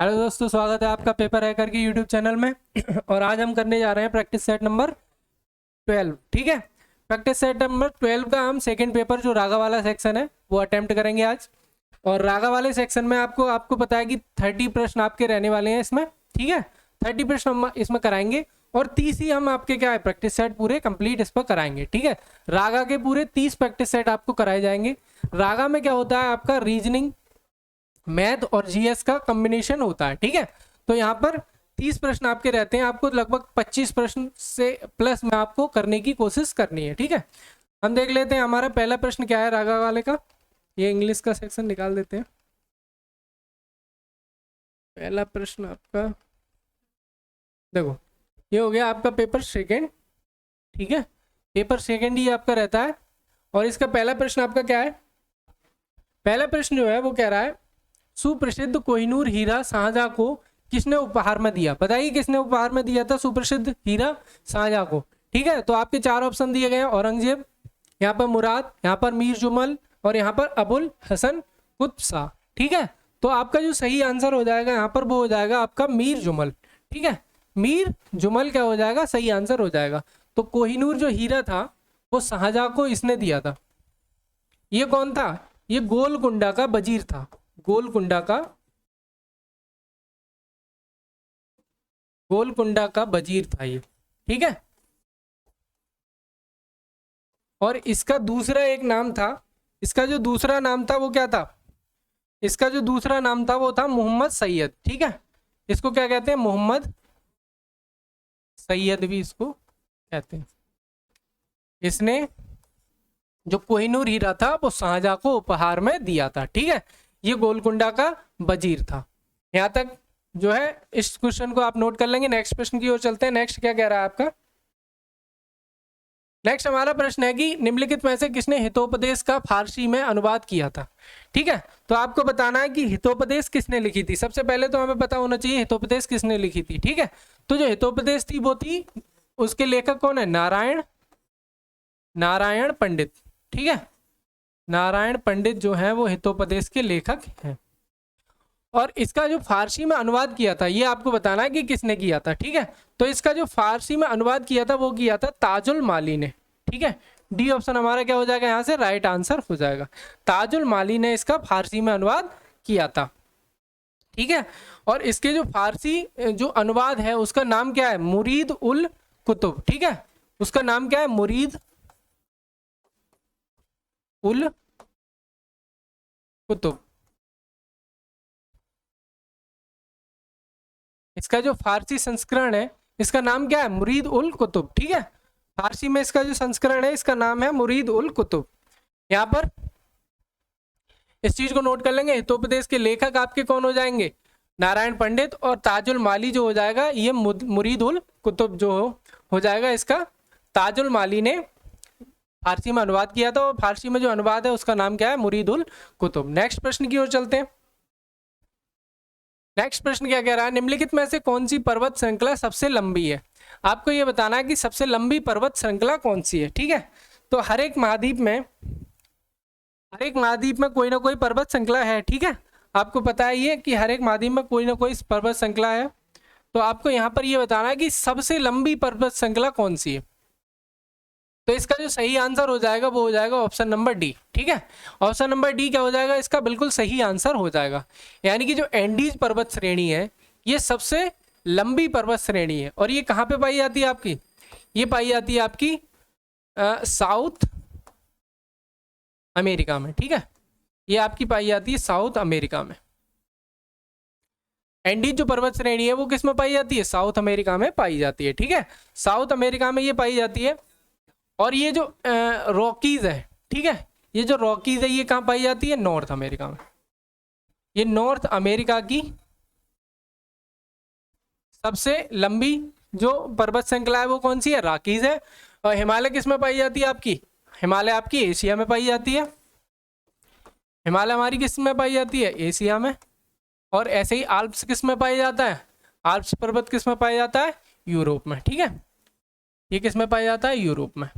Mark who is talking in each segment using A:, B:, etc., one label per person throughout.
A: Hello दोस्तों, स्वागत है आपका पेपर हैकर की यूट्यूब चैनल में। और आज हम करने जा रहे हैं प्रैक्टिस सेट नंबर 12। ठीक है, प्रैक्टिस सेट नंबर 12 का हम सेकंड पेपर जो रागा वाला सेक्शन है वो अटेम्प्ट करेंगे आज। और रागा वाले सेक्शन में आपको पता है कि 30 प्रश्न आपके रहने वाले हैं इसमें। ठीक है, 30 प्रश्न हम इसमें कराएंगे और 30 ही हम आपके क्या है प्रैक्टिस सेट पूरे कंप्लीट इस पर कराएंगे। ठीक है, रागा के पूरे 30 प्रैक्टिस सेट आपको कराए जाएंगे। रागा में क्या होता है, आपका रीजनिंग, मैथ और जीएस का कॉम्बिनेशन होता है। ठीक है, तो यहाँ पर 30 प्रश्न आपके रहते हैं, आपको लगभग 25 प्रश्न से प्लस में आपको करने की कोशिश करनी है। ठीक है, हम देख लेते हैं हमारा पहला प्रश्न क्या है रागा वाले का। ये इंग्लिश का सेक्शन निकाल देते हैं। पहला प्रश्न आपका देखो, ये हो गया आपका पेपर सेकेंड। ठीक है, पेपर सेकेंड ही आपका रहता है। और इसका पहला प्रश्न आपका क्या है, पहला प्रश्न जो है वो कह रहा है सुप्रसिद्ध कोहिनूर हीरा शाहजहां को किसने उपहार में दिया। बताइए किसने उपहार में दिया था सुप्रसिद्ध हीरा शाहजहां को। ठीक है, तो आपके 4 ऑप्शन दिए गए हैं, औरंगजेब, यहाँ पर मुराद, यहाँ पर मीर जुमल और यहाँ पर अबुल हसन कुतुब शाह। ठीक है, तो आपका जो सही आंसर हो जाएगा यहाँ पर वो हो जाएगा आपका मीर जुमल। ठीक है, मीर जुमल क्या हो जाएगा, सही आंसर हो जाएगा। तो कोहिनूर जो हीरा था वो शाहजहां को इसने दिया था। ये कौन था, ये गोलकुंडा का वजीर था, गोलकुंडा का वजीर था ये। ठीक है, और इसका दूसरा एक नाम था, इसका जो दूसरा नाम था वो क्या था, इसका जो दूसरा नाम था वो था मोहम्मद सैयद। ठीक है, इसको क्या कहते हैं, मोहम्मद सैयद भी इसको कहते हैं। इसने जो कोहिनूर हीरा था वो शाहजहां को उपहार में दिया था। ठीक है, ये गोलकुंडा का वजीर था। यहां तक जो है इस क्वेश्चन को आप नोट कर लेंगे। नेक्स्ट प्रश्न की ओर चलते हैं। नेक्स्ट क्या कह रहा है आपका, नेक्स्ट हमारा प्रश्न है कि निम्नलिखित में से किसने हितोपदेश का फारसी में अनुवाद किया था। ठीक है, तो आपको बताना है कि हितोपदेश किसने लिखी थी। सबसे पहले तो हमें पता होना चाहिए हितोपदेश किसने लिखी थी। ठीक है, तो जो हितोपदेश थी वो थी, उसके लेखक कौन है, नारायण पंडित। ठीक है, नारायण पंडित जो है वो हितोपदेश के लेखक हैं। और इसका जो फारसी में अनुवाद किया था ये आपको बताना है कि किसने किया था। ठीक है, तो इसका जो फारसी में अनुवाद किया था वो किया था ताजुल माली ने। ठीक है, डी ऑप्शन हमारा क्या हो जाएगा यहाँ से राइट आंसर हो जाएगा। ताजुल माली ने इसका फारसी में अनुवाद किया था। ठीक है, और इसके जो फारसी जो अनुवाद है उसका नाम क्या है, मुरीद उल कुतुब। ठीक है, उसका नाम क्या है, मुरीद उल कुतुब। इसका जो फारसी संस्करण है इसका नाम क्या है, मुरीद उल कुतुब। ठीक है, फारसी में इसका जो संस्करण है इसका नाम है मुरीद उल कुतुब। यहाँ पर इस चीज को नोट कर लेंगे, हितोपदेश के लेखक आपके कौन हो जाएंगे, नारायण पंडित, और ताजुल माली जो हो जाएगा ये मुरीद उल कुतुब जो हो जाएगा इसका। ताजुल माली ने फारसी में अनुवाद किया था और फारसी में जो अनुवाद है उसका नाम क्या है, मुरीद उल कुतुब। नेक्स्ट प्रश्न की ओर चलते हैं। नेक्स्ट प्रश्न क्या कह रहा है, निम्नलिखित में से कौन सी पर्वत श्रृंखला सबसे लंबी है। आपको यह बताना है कि सबसे लंबी पर्वत श्रृंखला कौन सी है। ठीक है, तो हर एक महाद्वीप में कोई ना कोई पर्वत श्रृंखला है। ठीक है, आपको पता है ये कि हर एक महाद्वीप में कोई ना कोई पर्वत श्रृंखला है। तो आपको यहाँ पर यह बताना है कि सबसे लंबी पर्वत श्रृंखला कौन सी है। तो इसका जो सही आंसर हो जाएगा वो हो जाएगा ऑप्शन नंबर डी। ठीक है, ऑप्शन नंबर डी क्या हो जाएगा, इसका बिल्कुल सही आंसर हो जाएगा। यानी कि जो एंडीज पर्वत श्रेणी है ये सबसे लंबी पर्वत श्रेणी है। और ये कहाँ पे पाई जाती है आपकी, ये पाई जाती है आपकी साउथ अमेरिका में। ठीक है, ये आपकी पाई जाती है साउथ अमेरिका में। एंडीज जो पर्वत श्रेणी है वो किस में पाई जाती है, साउथ अमेरिका में पाई जाती है। ठीक है, साउथ अमेरिका में ये पाई जाती है। और ये जो रॉकीज है, ठीक है, ये जो रॉकीज है ये कहाँ पाई जाती है, नॉर्थ अमेरिका में। ये नॉर्थ अमेरिका की सबसे लंबी जो पर्वत श्रृंखला है वो कौन सी है, रॉकीज है। और हिमालय किस में पाई जाती है आपकी, हिमालय आपकी एशिया में पाई जाती है। हिमालय हमारी किस में पाई जाती है, एशिया में। और ऐसे ही आल्प्स किस में पाया जाता है, आल्प्स पर्वत किस में पाया जाता है, यूरोप में। ठीक है, ये किस में पाया जाता है, यूरोप में।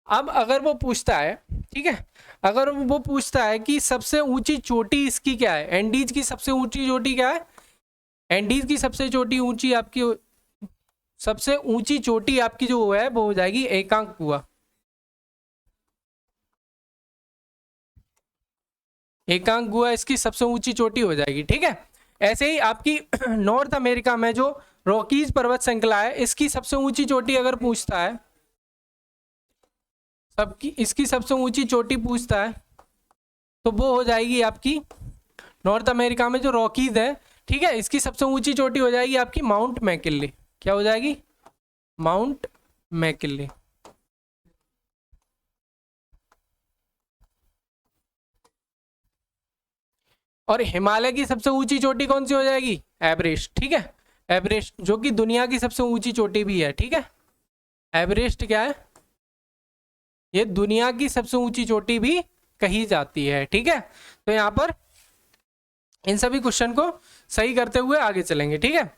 A: अब अगर वो पूछता है, ठीक है, अगर वो पूछता है कि सबसे ऊंची चोटी इसकी क्या है, एंडीज की सबसे ऊंची चोटी क्या है, एंडीज की सबसे चोटी ऊंची आपकी, सबसे ऊंची चोटी आपकी जो है वो हो जाएगी एकांकगुआ। एकांकगुआ इसकी सबसे ऊंची चोटी हो जाएगी, ठीक है। ऐसे ही आपकी नॉर्थ अमेरिका में जो रॉकीज पर्वत श्रृंखला है, इसकी सबसे ऊंची चोटी अगर पूछता है, सबकी इसकी सबसे ऊंची चोटी पूछता है, तो वो हो जाएगी आपकी नॉर्थ अमेरिका में जो रॉकीज है, ठीक है, इसकी सबसे ऊंची चोटी हो जाएगी आपकी माउंट मैकिनले। क्या हो जाएगी? Mount McKinley. और हिमालय की सबसे ऊंची चोटी कौन सी हो जाएगी? एवरेस्ट, ठीक है। एवरेस्ट जो कि दुनिया की सबसे ऊंची चोटी भी है, ठीक है। एवरेस्ट क्या है? ये दुनिया की सबसे ऊंची चोटी भी कही जाती है, ठीक है। तो यहाँ पर इन सभी क्वेश्चन को सही करते हुए आगे चलेंगे, ठीक है।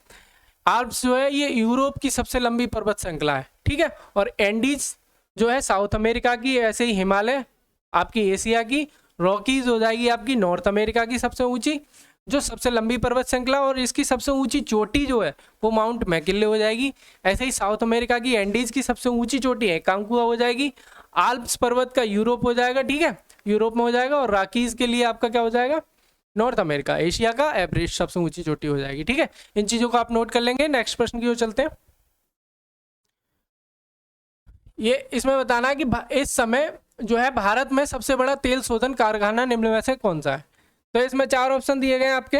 A: आल्प्स जो है ये यूरोप की सबसे लंबी पर्वत श्रृंखला है, ठीक है। और एंडीज जो है साउथ अमेरिका की, ऐसे ही हिमालय आपकी एशिया की, रॉकीज हो जाएगी आपकी नॉर्थ अमेरिका की सबसे ऊंची जो सबसे लंबी पर्वत श्रृंखला, और इसकी सबसे ऊंची चोटी जो है वो माउंट मैकिनले हो जाएगी। ऐसे ही साउथ अमेरिका की एंडीज की सबसे ऊंची चोटी एकांकगुआ हो जाएगी। आल्प्स पर्वत का यूरोप हो जाएगा, ठीक है, यूरोप में हो जाएगा। और रॉकीज के लिए आपका क्या हो जाएगा? नॉर्थ अमेरिका, एशिया का एवरेस्ट सबसे ऊंची चोटी हो जाएगी, ठीक है। इन चीजों को आप नोट कर लेंगे। नेक्स्ट प्रश्न की ओर चलते हैं। ये इसमें बताना है कि इस समय जो है भारत में सबसे बड़ा तेल शोधन कारखाना निम्न में से कौन सा है। तो इसमें 4 ऑप्शन दिए गए हैं आपके,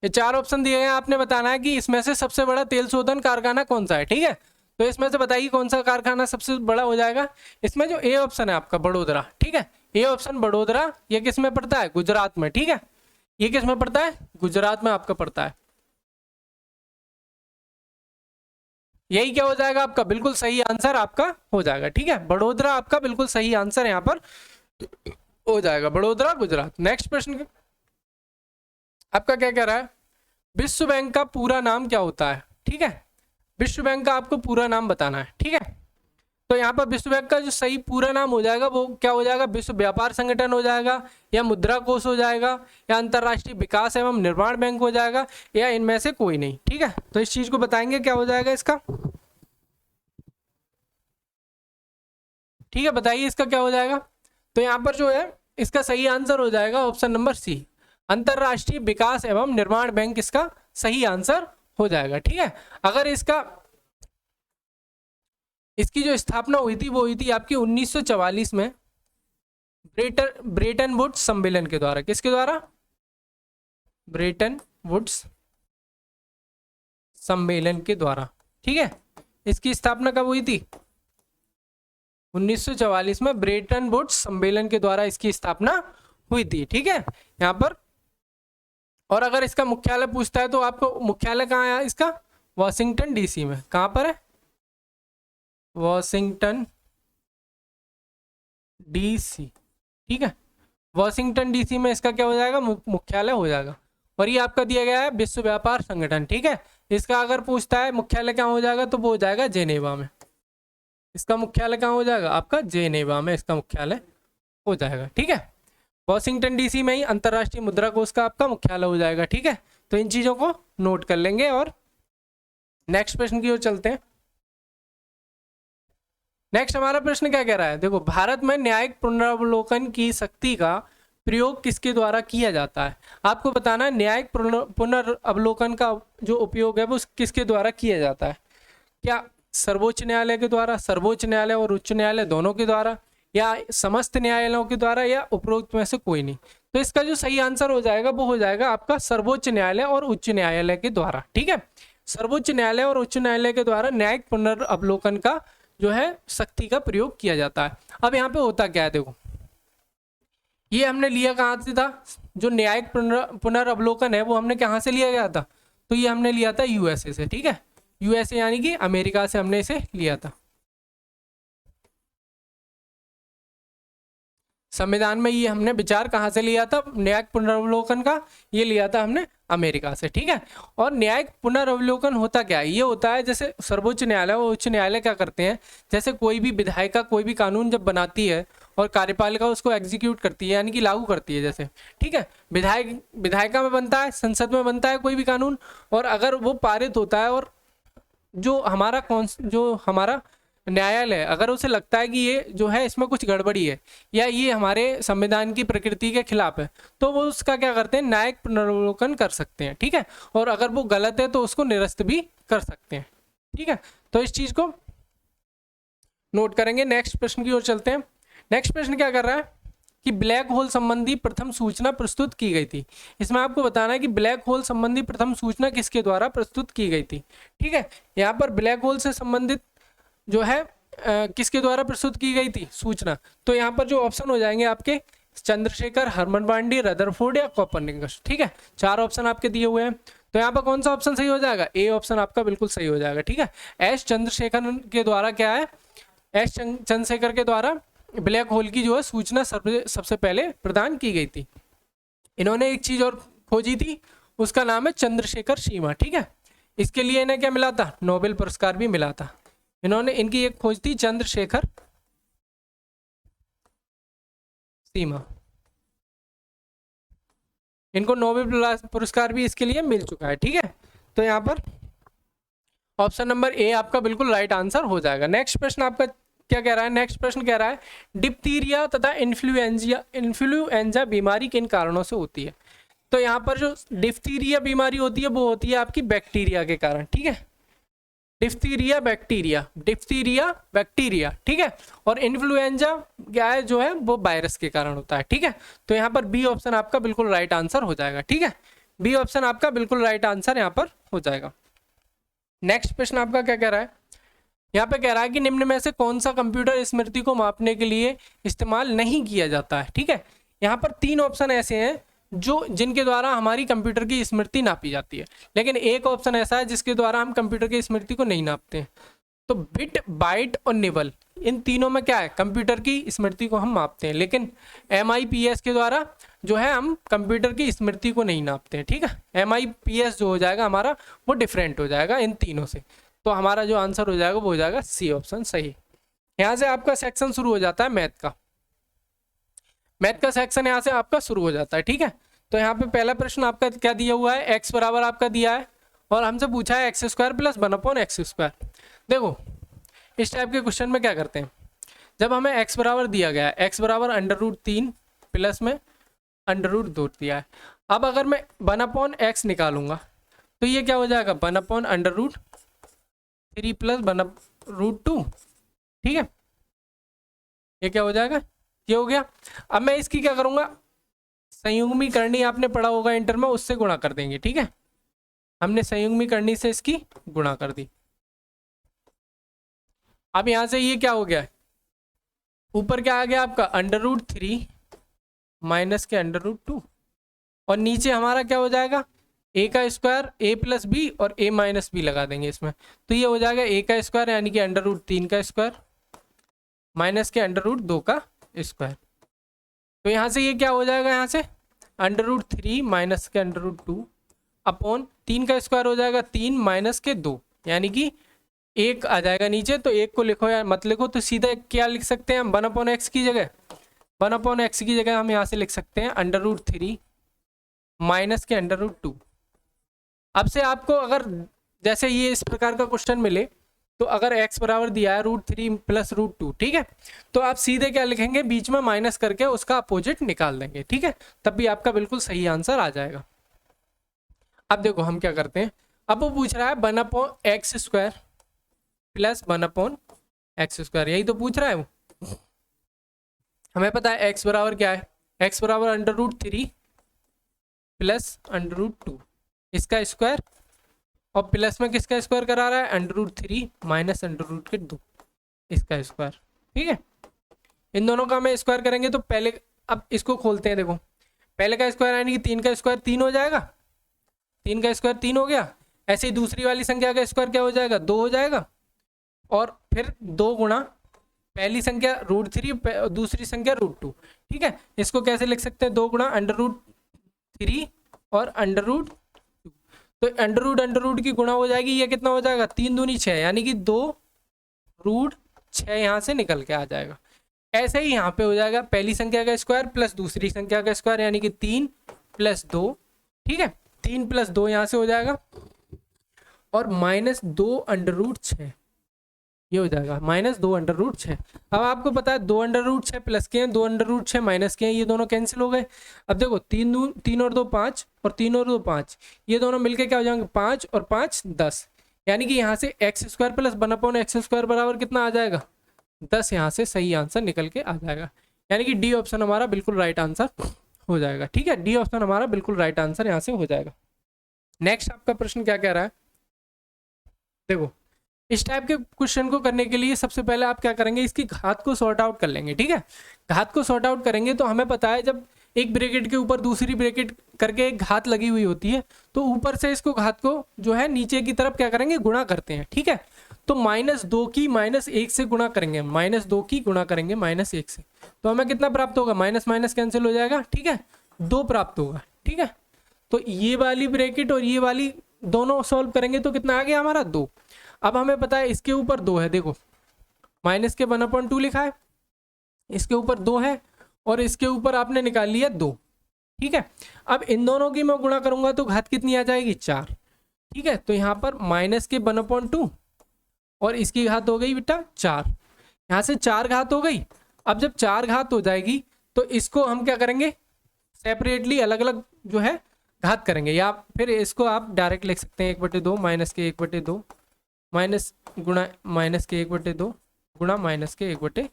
A: ये 4 ऑप्शन दिए गए हैं, आपने बताना है कि इसमें से सबसे बड़ा तेल शोधन कारखाना कौन सा है, ठीक है। तो इसमें से बताइए कौन सा कारखाना सबसे बड़ा हो जाएगा। इसमें जो ए ऑप्शन है आपका बड़ोदरा, ठीक है, ए ऑप्शन बड़ोदरा, ये किस में पड़ता है? गुजरात में, ठीक है। ये किस में पड़ता है? गुजरात में आपका पड़ता है। यही क्या हो जाएगा आपका? बिल्कुल सही आंसर आपका हो जाएगा, ठीक है। बड़ोदरा आपका बिल्कुल सही आंसर यहाँ पर हो जाएगा, बड़ोदरा गुजरात। नेक्स्ट प्रश्न आपका क्या कह रहा है? विश्व बैंक का पूरा नाम क्या होता है, ठीक है। विश्व बैंक का आपको पूरा नाम बताना है, ठीक है। तो यहाँ पर विश्व बैंक का जो सही पूरा नाम हो जाएगा वो क्या हो जाएगा? विश्व व्यापार संगठन हो जाएगा, या मुद्रा कोष हो जाएगा, या अंतर्राष्ट्रीय विकास एवं निर्माण बैंक हो जाएगा, या इनमें से कोई नहीं, ठीक है। तो इस चीज को बताएंगे क्या हो जाएगा इसका, ठीक है, बताइए इसका क्या हो जाएगा। तो यहाँ पर जो है इसका सही आंसर हो जाएगा ऑप्शन नंबर सी, अंतर्राष्ट्रीय विकास एवं निर्माण बैंक इसका सही आंसर हो जाएगा, ठीक है। अगर इसकी जो स्थापना हुई थी वो हुई थी आपकी 1944 में ब्रेटन वुड्स सम्मेलन के द्वारा। किसके द्वारा? ब्रेटन वुड्स सम्मेलन के द्वारा, ठीक है। इसकी स्थापना कब हुई थी? 1944 में ब्रेटन वुड्स सम्मेलन के द्वारा इसकी स्थापना हुई थी, ठीक है। यहाँ पर और अगर इसका मुख्यालय पूछता है तो आपको मुख्यालय कहाँ है इसका? वॉशिंगटन डीसी में। कहाँ पर है? वॉशिंगटन डीसी, ठीक है। वॉशिंगटन डीसी में इसका क्या हो जाएगा? मुख्यालय हो जाएगा। और ये आपका दिया गया है विश्व व्यापार संगठन, ठीक है। इसका अगर पूछता है मुख्यालय कहाँ हो जाएगा तो वो हो जाएगा जेनेवा में। इसका मुख्यालय कहाँ हो जाएगा? आपका जेनेवा में इसका मुख्यालय हो जाएगा, ठीक है। वॉशिंगटन डीसी में ही अंतर्राष्ट्रीय मुद्रा कोष का आपका मुख्यालय हो जाएगा, ठीक है। तो इन चीजों को नोट कर लेंगे और नेक्स्ट प्रश्न की ओर चलते हैं। नेक्स्ट हमारा प्रश्न क्या कह रहा है? देखो, भारत में न्यायिक पुनरावलोकन की शक्ति का प्रयोग किसके द्वारा किया जाता है। आपको बताना है न्यायिक पुनरावलोकन का जो उपयोग है वो किसके द्वारा किया जाता है। क्या सर्वोच्च न्यायालय के द्वारा, सर्वोच्च न्यायालय और उच्च न्यायालय दोनों के द्वारा, या समस्त न्यायालयों के द्वारा, या उपरोक्त में से कोई नहीं। तो इसका जो सही आंसर हो जाएगा वो हो जाएगा आपका सर्वोच्च न्यायालय और उच्च न्यायालय के द्वारा, ठीक है। सर्वोच्च न्यायालय और उच्च न्यायालय के द्वारा न्यायिक पुनरावलोकन का जो है शक्ति का प्रयोग किया जाता है। अब यहाँ पे होता क्या है, देखो, ये हमने लिया कहाँ से था? जो न्यायिक पुनरावलोकन है वो हमने कहाँ से लिया गया था? तो ये हमने लिया था यूएसए से, ठीक है। यूएसए यानी कि अमेरिका से हमने इसे लिया था। संविधान में ये हमने विचार कहाँ से लिया था न्यायिक पुनरावलोकन का? ये लिया था हमने अमेरिका से, ठीक है। और न्यायिक पुनरावलोकन होता क्या है? ये होता है जैसे सर्वोच्च न्यायालय और उच्च न्यायालय क्या करते हैं, जैसे कोई भी विधायिका कोई भी कानून जब बनाती है और कार्यपालिका उसको एग्जीक्यूट करती है, यानी कि लागू करती है जैसे, ठीक है। विधायिका में बनता है, संसद में बनता है कोई भी कानून, और अगर वो पारित होता है और जो हमारा न्यायालय अगर उसे लगता है कि ये जो है इसमें कुछ गड़बड़ी है या ये हमारे संविधान की प्रकृति के खिलाफ है, तो वो उसका क्या करते हैं, न्यायिक पुनर्वलोकन कर सकते हैं, ठीक है। और अगर वो गलत है तो उसको निरस्त भी कर सकते हैं, ठीक है। तो इस चीज को नोट करेंगे। नेक्स्ट प्रश्न की ओर चलते हैं। नेक्स्ट प्रश्न क्या कर रहा है कि ब्लैक होल संबंधी प्रथम सूचना प्रस्तुत की गई थी। इसमें आपको बताना है कि ब्लैक होल संबंधी प्रथम सूचना किसके द्वारा प्रस्तुत की गई थी, ठीक है। यहाँ पर ब्लैक होल से संबंधित जो है किसके द्वारा प्रस्तुत की गई थी सूचना, तो यहाँ पर जो ऑप्शन हो जाएंगे आपके चंद्रशेखर, हरमन बांडी, रदरफोर्ड या कोपरनिकस, ठीक है। 4 ऑप्शन आपके दिए हुए हैं, तो यहाँ पर कौन सा ऑप्शन सही हो जाएगा, ए ऑप्शन आपका बिल्कुल सही हो जाएगा, ठीक है। एस चंद्रशेखर के द्वारा क्या है, एस चंद्रशेखर के द्वारा ब्लैक होल की जो है सूचना सबसे पहले प्रदान की गई थी। इन्होंने एक चीज और खोजी थी, उसका नाम है चंद्रशेखर सीमा, ठीक है। इसके लिए इन्हें क्या मिला था, नोबेल पुरस्कार भी मिला था। इन्होंने इनकी एक खोज थी चंद्रशेखर सीमा, इनको नोबेल पुरस्कार भी इसके लिए मिल चुका है, ठीक है। तो यहाँ पर ऑप्शन नंबर ए आपका बिल्कुल राइट आंसर हो जाएगा। नेक्स्ट प्रश्न आपका क्या कह रहा है, नेक्स्ट प्रश्न कह रहा है डिप्थीरिया तथा इन्फ्लुएंजा बीमारी किन कारणों से होती है। तो यहाँ पर जो डिप्थीरिया बीमारी होती है वो होती है आपकी बैक्टीरिया के कारण, ठीक है। डिप्थीरिया बैक्टीरिया, ठीक है। और इन्फ्लुएंजा क्या है जो है वो वायरस के कारण होता है, ठीक है। तो यहाँ पर बी ऑप्शन आपका बिल्कुल राइट आंसर हो जाएगा, ठीक है। बी ऑप्शन आपका बिल्कुल राइट आंसर यहाँ पर हो जाएगा। नेक्स्ट प्रश्न आपका क्या कह रहा है, यहाँ पे कह रहा है कि निम्न में से कौन सा कंप्यूटर स्मृति को मापने के लिए इस्तेमाल नहीं किया जाता है, ठीक है। यहाँ पर 3 ऑप्शन ऐसे हैं जिनके द्वारा हमारी कंप्यूटर की स्मृति नापी जाती है, लेकिन एक ऑप्शन ऐसा है जिसके द्वारा हम कंप्यूटर की स्मृति को नहीं नापते हैं। तो बिट, बाइट और निबल, इन तीनों में क्या है, कंप्यूटर की स्मृति को हम मापते हैं, लेकिन MIPS के द्वारा जो है हम कंप्यूटर की स्मृति को नहीं नापते हैं, ठीक है। MIPS जो हो जाएगा हमारा वो डिफरेंट हो जाएगा इन तीनों से। तो हमारा जो आंसर हो जाएगा वो हो जाएगा सी ऑप्शन सही। यहाँ से आपका सेक्शन शुरू हो जाता है मैथ का सेक्शन यहाँ से आपका शुरू हो जाता है, ठीक है। तो यहाँ पे पहला प्रश्न आपका क्या दिया हुआ है, x बराबर आपका दिया है और हमसे पूछा है x² + 1/x²। देखो इस टाइप के क्वेश्चन में क्या करते हैं, जब हमें x बराबर दिया गया है, x बराबर √3 प्लस में √2 दिया है। अब अगर मैं 1/x निकालूंगा तो ये क्या हो जाएगा, 1/√3 + 1/√2, ठीक है। ये क्या हो जाएगा, ये हो गया। अब मैं इसकी क्या करूंगा, संयुग्मीकरणी आपने पढ़ा होगा इंटर में, उससे गुणा कर देंगे, ठीक है। हमने संयुग्मीकरणी से इसकी गुणा कर दी। अब यहां से ये क्या हो गया, ऊपर क्या आ गया आपका √3 माइनस के √2 और नीचे हमारा क्या हो जाएगा a² a + b और a - b लगा देंगे इसमें, तो ये हो जाएगा a² यानी कि √3² माइनस के √2 का स्क्वायर। तो यहाँ से ये क्या हो जाएगा, यहाँ से √3 माइनस के √2 अपॉन 3 का स्क्वायर हो जाएगा 3 माइनस के 2, यानी कि 1 आ जाएगा नीचे, तो 1 को लिखो या मत लिखो, तो सीधा क्या लिख सकते हैं हम, 1/x की जगह 1/x की जगह हम यहाँ से लिख सकते हैं √3 माइनस के √2। अब से आपको अगर जैसे ये इस प्रकार का क्वेश्चन मिले, तो अगर x बराबर दिया है √3 + √2, ठीक है, तो आप सीधे क्या लिखेंगे, बीच में माइनस करके उसका अपोजिट निकाल देंगे, ठीक है, तब भी आपका बिल्कुल सही आंसर आ जाएगा। अब देखो हम क्या करते हैं, अब वो पूछ रहा है 1/x² + 1/x², यही तो पूछ रहा है वो। हमें पता है x बराबर क्या है, x बराबर √3 + √2 इसका स्क्वायर और प्लस में किसका स्क्वायर करा रहा है, √3 माइनस √2 इसका स्क्वायर, ठीक है। इन दोनों का हमें स्क्वायर करेंगे तो पहले, अब इसको खोलते हैं, देखो पहले का स्क्वायर यानी कि 3 का स्क्वायर 3 हो जाएगा, 3 का स्क्वायर 3 हो गया। ऐसे ही दूसरी वाली संख्या का स्क्वायर क्या हो जाएगा, 2 हो जाएगा, और फिर 2 गुणा पहली संख्या √3 दूसरी संख्या √2, ठीक है। इसको कैसे लिख सकते हैं, 2 गुणा √3 और √2, तो √√की गुणा हो जाएगी, ये कितना हो जाएगा 3 दूनी 6, यानी कि 2√6 यहाँ से निकल के आ जाएगा। ऐसे ही यहाँ पे हो जाएगा पहली संख्या का स्क्वायर प्लस दूसरी संख्या का स्क्वायर यानी कि 3 + 2, ठीक है, 3 + 2 यहाँ से हो जाएगा और -2√6 ये हो जाएगा, -2√6। अब आपको पता है 2√6 प्लस के हैं, 2√6 माइनस के हैं, ये दोनों कैंसिल हो गए। अब देखो 3 और 2 5 और 3 और 2 5, ये दोनों मिलके क्या हो जाएंगे 5 और 5 10, यानी कि यहाँ से x² + 1/x² बराबर कितना आ जाएगा 10, यहाँ से सही आंसर निकल के आ जाएगा, यानी कि डी ऑप्शन हमारा बिल्कुल राइट आंसर हो जाएगा। ठीक है, डी ऑप्शन हमारा बिल्कुल राइट आंसर यहाँ से हो जाएगा। नेक्स्ट आपका प्रश्न क्या कह रहा है, देखो इस टाइप के क्वेश्चन को करने के लिए सबसे पहले आप क्या करेंगे, इसकी घात को सॉर्ट आउट कर लेंगे। ठीक है, घात को सॉर्ट आउट करेंगे तो हमें पता है जब एक ब्रैकेट के ऊपर दूसरी ब्रैकेट करके एक घात लगी हुई होती है तो ऊपर से इसको घात को जो है नीचे की तरफ क्या करेंगे गुणा करते हैं। ठीक है, तो -2 की -1 से गुणा करेंगे, -2 की गुणा करेंगे -1 से, तो हमें कितना प्राप्त होगा, माइनस माइनस कैंसिल हो जाएगा। ठीक है, 2 प्राप्त होगा। ठीक है, तो ये वाली ब्रैकेट और ये वाली दोनों सॉल्व करेंगे तो कितना आ गया हमारा 2। अब हमें पता है इसके ऊपर 2 है, देखो माइनस के 1/2 लिखा है, इसके ऊपर 2 है और इसके ऊपर आपने निकाल लिया 2। ठीक है, अब इन दोनों की मैं गुणा करूंगा तो घात कितनी आ जाएगी 4। ठीक है, तो यहाँ पर माइनस के 1/2 और इसकी घात हो गई बेटा 4, यहाँ से 4 घात हो गई। अब जब 4 घात हो जाएगी तो इसको हम क्या करेंगे सेपरेटली अलग अलग जो है घात करेंगे, या फिर इसको आप डायरेक्ट लिख सकते हैं 1/2 माइनस के 1/2 माइनस गुणा माइनस के 1/2 गुणा माइनस के 1/,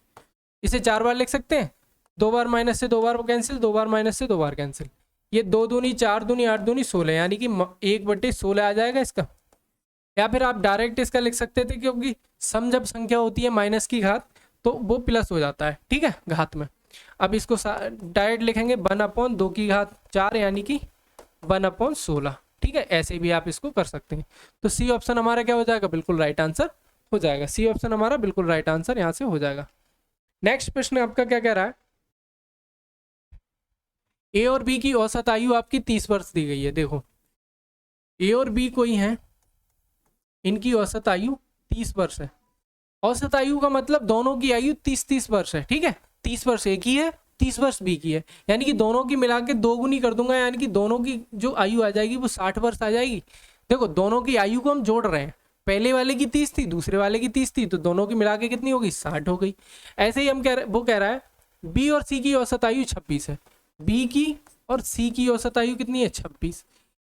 A: इसे 4 बार लिख सकते हैं, 2 बार माइनस से 2 बार कैंसिल, 2 बार माइनस से 2 बार कैंसिल, ये 2 दूनी 4 दूनी 8 दूनी 16 यानी कि 1/16 आ जाएगा इसका। या फिर आप डायरेक्ट इसका लिख सकते थे क्योंकि सम जब संख्या होती है माइनस की घात तो वो प्लस हो जाता है। ठीक है, घात में अब इसको डायरेक्ट लिखेंगे 1/2 की घात 4 यानी कि 1/16। ठीक है, ऐसे भी आप इसको कर सकते हैं। तो सी ऑप्शन हमारा क्या हो जाएगा, बिल्कुल राइट आंसर हो जाएगा। सी ऑप्शन हमारा बिल्कुल राइट आंसर यहाँ से हो जाएगा। नेक्स्ट प्रश्न आपका क्या कह रहा है, ए और बी की औसत आयु आपकी 30 वर्ष दी गई है। देखो ए और बी कोई हैं, इनकी औसत आयु 30 वर्ष है। औसत आयु का मतलब दोनों की आयु 30 वर्ष है। ठीक है, 30 वर्ष एक ही है, 30 वर्ष बी की है, यानी कि दोनों की मिला के 2 गुनी कर दूंगा, यानी कि दोनों की जो आयु आ जाएगी वो 60 वर्ष आ जाएगी। देखो दोनों की आयु को हम जोड़ रहे हैं, पहले वाले की 30 थी, दूसरे वाले की 30 थी, तो दोनों की मिला के कितनी होगी 60 हो गई। ऐसे ही हम वो कह रहा है बी और सी की औसत आयु 26 है, बी की और सी की औसत आयु कितनी है 26।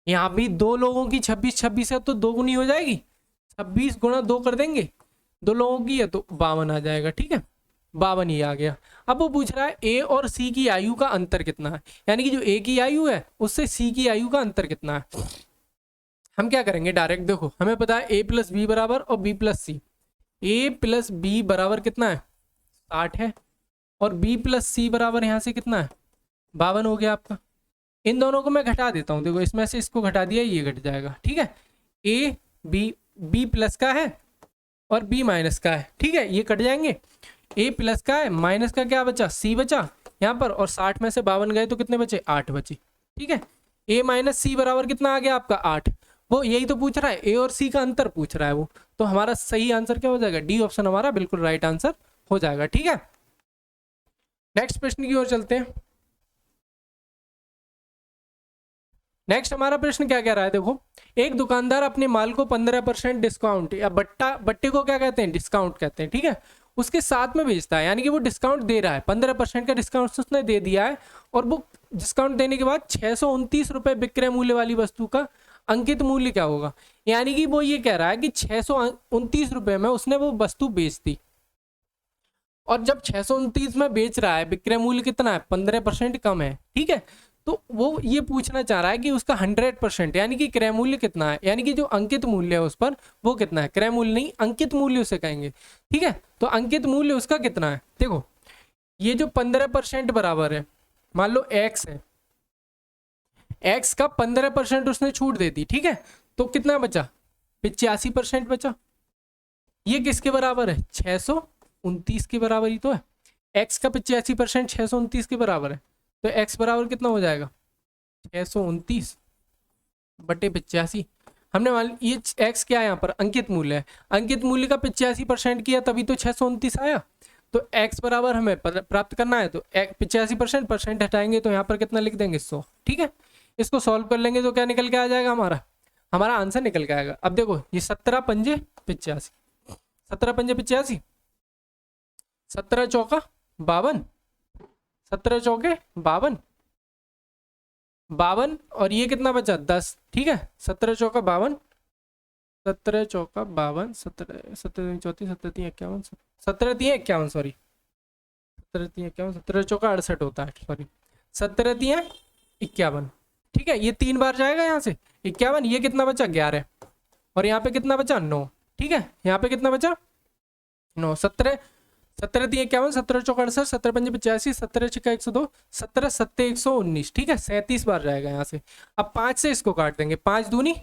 A: यहाँ भी 2 लोगों की 26 है तो 2 गुनी हो जाएगी, 26 गुणा 2 कर देंगे, 2 लोगों की है तो 52 आ जाएगा। ठीक है, 52 ही आ गया। अब वो पूछ रहा है ए और सी की आयु का अंतर कितना है, यानी कि जो ए की आयु है उससे सी की आयु का अंतर कितना है। हम क्या करेंगे डायरेक्ट, देखो हमें पता है a + b बराबर और b + c, a + b बराबर कितना है 60 है और b + c बराबर यहाँ से कितना है 52 हो गया आपका। इन दोनों को मैं घटा देता हूँ, देखो इसमें से इसको घटा दिया, ये घट जाएगा। ठीक है, a b प्लस का है और b माइनस का है। ठीक है, ये कट जाएंगे, a प्लस का है, माइनस का क्या बचा c बचा यहाँ पर, और 60 में से 52 गए तो कितने बचे 8 बचे। ठीक है, a - c बराबर कितना आ गया आपका 8। वो यही तो पूछ रहा है, ए और सी का अंतर पूछ रहा है वो, तो हमारा सही आंसर क्या हो जाएगा, डी ऑप्शन हमारा बिल्कुल राइट आंसर हो जाएगा। ठीक है, नेक्स्ट प्रश्न की ओर चलते हैं। नेक्स्ट हमारा प्रश्न क्या कह रहा है, देखो एक दुकानदार अपने माल को 15% डिस्काउंट या बट्टे को क्या कहते हैं डिस्काउंट कहते हैं। ठीक है, उसके साथ में बेचता है, यानी कि वो डिस्काउंट दे रहा है, 15% का डिस्काउंट उसने दे दिया है और वो डिस्काउंट देने के बाद 629 रुपए विक्रय मूल्य वाली वस्तु का अंकित मूल्य क्या होगा। यानी कि वो ये कह रहा है कि 629 रुपए में उसने वो वस्तु बेच दी और जब 629 में बेच रहा है विक्रय मूल्य कितना है 15% कम है। ठीक है, तो वो ये पूछना चाह रहा है कि उसका 100% यानी कि क्रय मूल्य कितना है, यानी कि जो अंकित मूल्य है उस पर वो कितना है, क्रय मूल्य नहीं अंकित मूल्य उसे कहेंगे। ठीक है, तो अंकित मूल्य उसका कितना है, देखो ये जो 15% बराबर है, मान लो x है, x का 15% उसने छूट दे दी। ठीक है, तो कितना बचा 85% बचा। ये किसके बराबर है 629 के बराबर ही तो है, x का 85% 629 के बराबर है, तो x बराबर कितना हो जाएगा 629 बटे 85। हमने मान ये x क्या है यहाँ पर अंकित मूल्य है, अंकित मूल्य का 85% किया तभी तो 629 आया, तो x बराबर हमें प्राप्त करना है, तो 85% परसेंट हटाएंगे तो यहाँ पर कितना लिख देंगे 100। ठीक है, इसको सॉल्व कर लेंगे तो क्या निकल के आ जाएगा, हमारा आंसर निकल के आएगा। अब देखो ये 17 पंजे 85, 17 पंजे 85, 17 चौका 52, 17 चौके 52, 52 और ये कितना बचा 10। ठीक है, 17 चौका 52, 17 चौका 52, 17 17 34 17 51, 17 51 सॉरी, 17 51, 17 चौका 68 होता है, सॉरी 17 51। ठीक है, ये 3 बार जाएगा यहाँ से 51, ये कितना बचा 11 और यहाँ पे कितना बचा 9। ठीक है, यहाँ पे कितना बचा 9, 17 17 51, 17 चौका 68, 17 पंजे 85, 17 छिक्का 102, 17 सत्ते 119। ठीक है, 37 बार जाएगा यहाँ से। अब 5 से इसको काट देंगे, 5 दूनी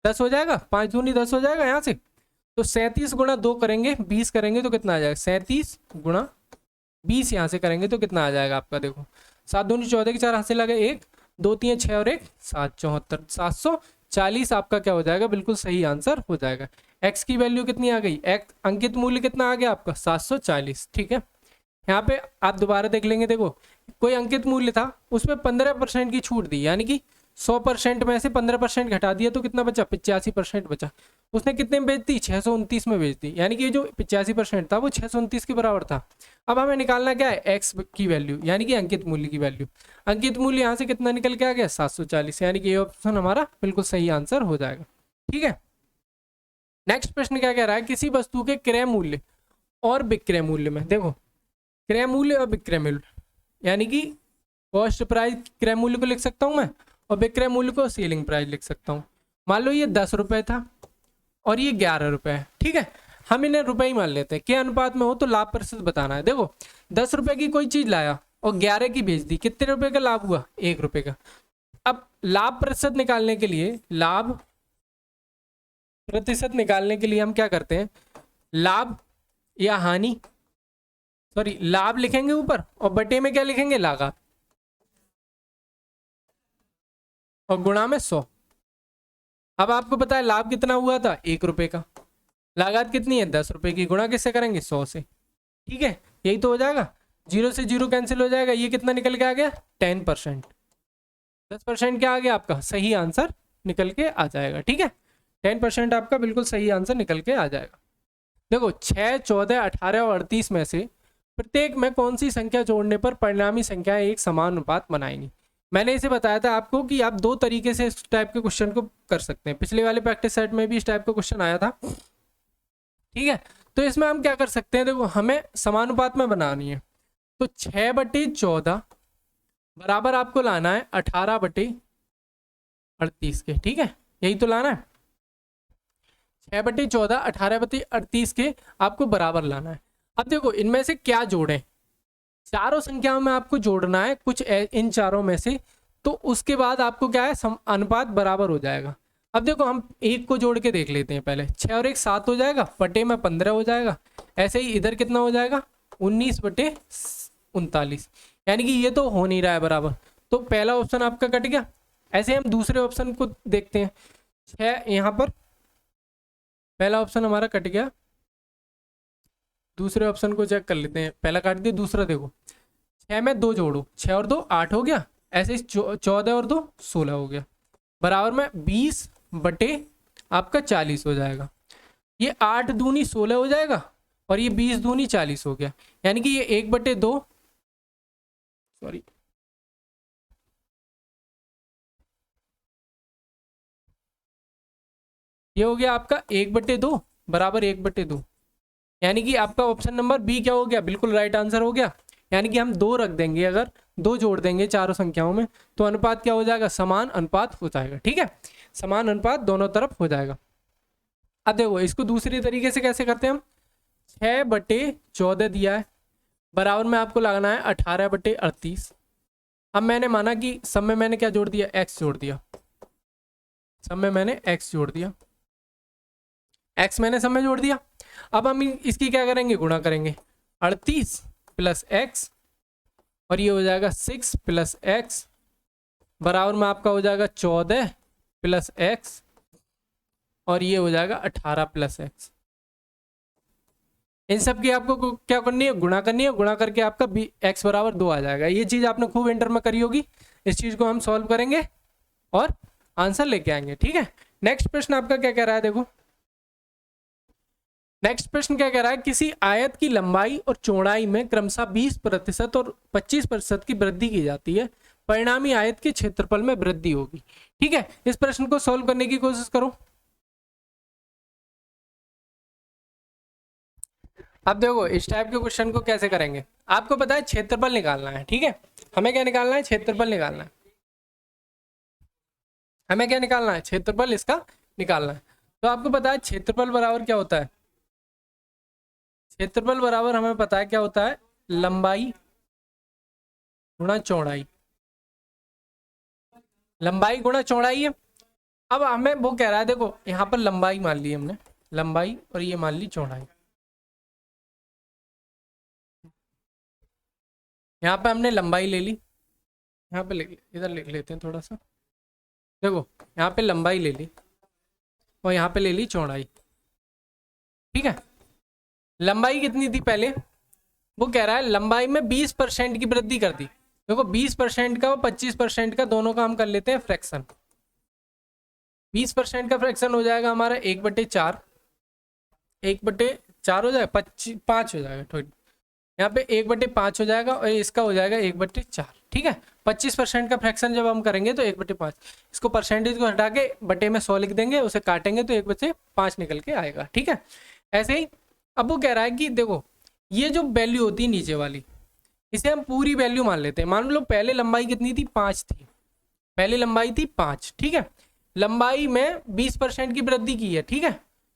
A: 10 हो जाएगा, 5 दूनी 10 हो जाएगा यहाँ से। तो 37 गुणा 2 करेंगे 20 करेंगे तो कितना आ जाएगा, 37 गुणा 20 यहाँ से करेंगे तो कितना आ जाएगा आपका, देखो 7 दूनी 14 के 4 हाथ से लगे 1 2 3 6 और 1 7 74, 740 आपका क्या हो जाएगा, बिल्कुल सही आंसर हो जाएगा। x की वैल्यू कितनी आ गई, x अंकित मूल्य कितना आ गया आपका 740। ठीक है, यहाँ पे आप दोबारा देख लेंगे, देखो कोई अंकित मूल्य था उसमें 15% की छूट दी, यानी कि 100% में से 15% घटा दिया तो कितना बचा 85% बचा। उसने कितने में बेच दी 629 में बेच दी, यानी कि ये जो 85% था वो 629 के बराबर था। अब हमें निकालना क्या है, एक्स की वैल्यू यानी कि अंकित मूल्य की वैल्यू। अंकित मूल्य यहाँ से कितना निकल के आ गया 740, यानी कि ये ऑप्शन हमारा बिल्कुल सही आंसर हो जाएगा। ठीक है, नेक्स्ट प्रश्न क्या कह रहा है, किसी वस्तु के क्रय मूल्य और विक्रय मूल्य में, देखो क्रय मूल्य और विक्रय मूल्य यानी कि कॉस्ट प्राइस क्रय मूल्य को लिख सकता हूं मैं और विक्रय मूल्य को सेलिंग प्राइस लिख सकता हूं। मान लो ये 10 रुपए था और ये 11 रुपए है। ठीक है, हम इन्हें रुपए ही मान लेते हैं, क्या अनुपात में हो तो लाभ प्रतिशत बताना है। देखो 10 रुपए की कोई चीज लाया और 11 की बेच दी, कितने रुपए का लाभ हुआ 1 रुपए का। अब लाभ प्रतिशत निकालने के लिए, लाभ प्रतिशत निकालने के लिए हम क्या करते हैं, लाभ या हानि, सॉरी लाभ लिखेंगे ऊपर और बटे में क्या लिखेंगे लागत और गुणा में 100। अब आपको पता है लाभ कितना हुआ था 1 रुपए का, लागत कितनी है 10 रुपए की, गुणा किससे करेंगे 100 से। ठीक है, यही तो हो जाएगा, 0 से 0 कैंसिल हो जाएगा, ये कितना निकल के आ गया 10%। 10% क्या आ गया आपका सही आंसर निकल के आ जाएगा। ठीक है, 10% आपका बिल्कुल सही आंसर निकल के आ जाएगा। देखो 6, 14, 18 और 38 में से प्रत्येक में कौन सी संख्या जोड़ने पर परिणामी संख्याएं एक समान अनुपात बनाएंगी। मैंने इसे बताया था आपको कि आप 2 तरीके से इस टाइप के क्वेश्चन को कर सकते हैं, पिछले वाले प्रैक्टिस सेट में भी इस टाइप का क्वेश्चन आया था। ठीक है, तो इसमें हम क्या कर सकते हैं, देखो हमें समानुपात में बनानी है, तो 6/14 बराबर आपको लाना है 18/38 के। ठीक है, यही तो लाना है, 6/14 18/38 के आपको बराबर लाना है। अब देखो इनमें से क्या जोड़ें, चारों संख्याओं में आपको जोड़ना है कुछ इन चारों में से, तो उसके बाद आपको क्या है अनुपात बराबर हो जाएगा। अब देखो हम एक को जोड़ के देख लेते हैं पहले, 6 और 1 7 हो जाएगा, बटे में 15 हो जाएगा। ऐसे ही इधर कितना हो जाएगा 19/39, यानी कि ये तो हो नहीं रहा है बराबर, तो पहला ऑप्शन आपका कट गया। ऐसे हम दूसरे ऑप्शन को देखते हैं, 6 यहाँ पर पहला ऑप्शन हमारा कट गया, दूसरे ऑप्शन को चेक कर लेते हैं, पहला काट दिया, दूसरा देखो 6 में 2 जोड़ो, 6 और 2 8 हो गया, ऐसे ही 14 और 2 16 हो गया, बराबर में 20 बटे आपका 40 हो जाएगा। ये 8 दूनी 16 हो जाएगा और ये 20 दूनी 40 हो गया, यानी कि ये 1/2, सॉरी ये हो गया आपका 1/2 बराबर 1/2, यानी कि आपका ऑप्शन नंबर बी क्या हो गया, बिल्कुल राइट आंसर हो गया। यानी कि हम 2 रख देंगे, अगर 2 जोड़ देंगे चारों संख्याओं में तो अनुपात क्या हो जाएगा, समान अनुपात हो जाएगा। ठीक है, समान अनुपात दोनों तरफ हो जाएगा। अब देखो इसको दूसरे तरीके से कैसे करते हैं हम, 6/14 दिया है, बराबर में आपको लगाना है 18/38। अब मैंने माना कि सब में मैंने क्या जोड़ दिया, एक्स जोड़ दिया, सब में मैंने एक्स जोड़ दिया, एक्स मैंने सब में जोड़ दिया। अब हम इसकी क्या करेंगे, गुणा करेंगे, 38 + x और ये हो जाएगा 6 + x बराबर में आपका हो जाएगा 14 + x और ये हो जाएगा 18 + x। इन सब की आपको क्या करनी है, गुणा करनी है। गुणा करके आपका x बराबर 2 आ जाएगा। ये चीज़ आपने खूब इंटर में करी होगी। इस चीज़ को हम सॉल्व करेंगे और आंसर लेके आएंगे, ठीक है। नेक्स्ट प्रश्न आपका क्या कह रहा है, देखो नेक्स्ट प्रश्न क्या कह रहा है, किसी आयत की लंबाई और चौड़ाई में क्रमशः 20% और 25% की वृद्धि की जाती है, परिणामी आयत के क्षेत्रफल में वृद्धि होगी। ठीक है, इस प्रश्न को सॉल्व करने की कोशिश करो। अब देखो इस टाइप के क्वेश्चन को कैसे करेंगे, आपको पता है क्षेत्रफल निकालना है, ठीक है। हमें क्या निकालना है, क्षेत्रफल निकालना है। हमें क्या निकालना है, क्षेत्रफल इसका निकालना है। तो आपको पता है क्षेत्रफल बराबर क्या होता है, क्षेत्रफल बराबर हमें पता है क्या होता है, लंबाई गुणा चौड़ाई। लंबाई गुणा चौड़ाई है। अब हमें वो कह रहा है, देखो यहाँ पर लंबाई मान ली हमने, लंबाई, और ये मान ली चौड़ाई। यहाँ पे हमने लंबाई ले ली, यहाँ पे इधर लिख लेते हैं थोड़ा सा। देखो यहाँ पे लंबाई ले ली और यहाँ पे ले ली चौड़ाई, ठीक है। लंबाई कितनी थी पहले, वो कह रहा है लंबाई में 20% की वृद्धि कर दी। देखो 20% का और 25% का दोनों का हम कर लेते हैं फ्रैक्शन। 20% का फ्रैक्शन हो जाएगा हमारा 1/4, 1/4 हो जाएगा, 5 हो जाएगा थोड़ी, यहाँ पे 1/5 हो जाएगा और इसका हो जाएगा 1/4, ठीक है। 25% का फ्रैक्शन जब हम करेंगे तो 1/5, इसको परसेंटेज को हटा के बटे में 100 लिख देंगे, उसे काटेंगे तो 1/5 निकल के आएगा, ठीक है। ऐसे ही अब वो कह रहा है कि देखो ये जो वैल्यू होती है नीचे वाली, इसे हम पूरी वैल्यू मान लेते हैं। मान लो पहले लंबाई कितनी थी, 5 थी, पहले लंबाई थी 5, ठीक है। लंबाई में 20% की वृद्धि की है, ठीक है।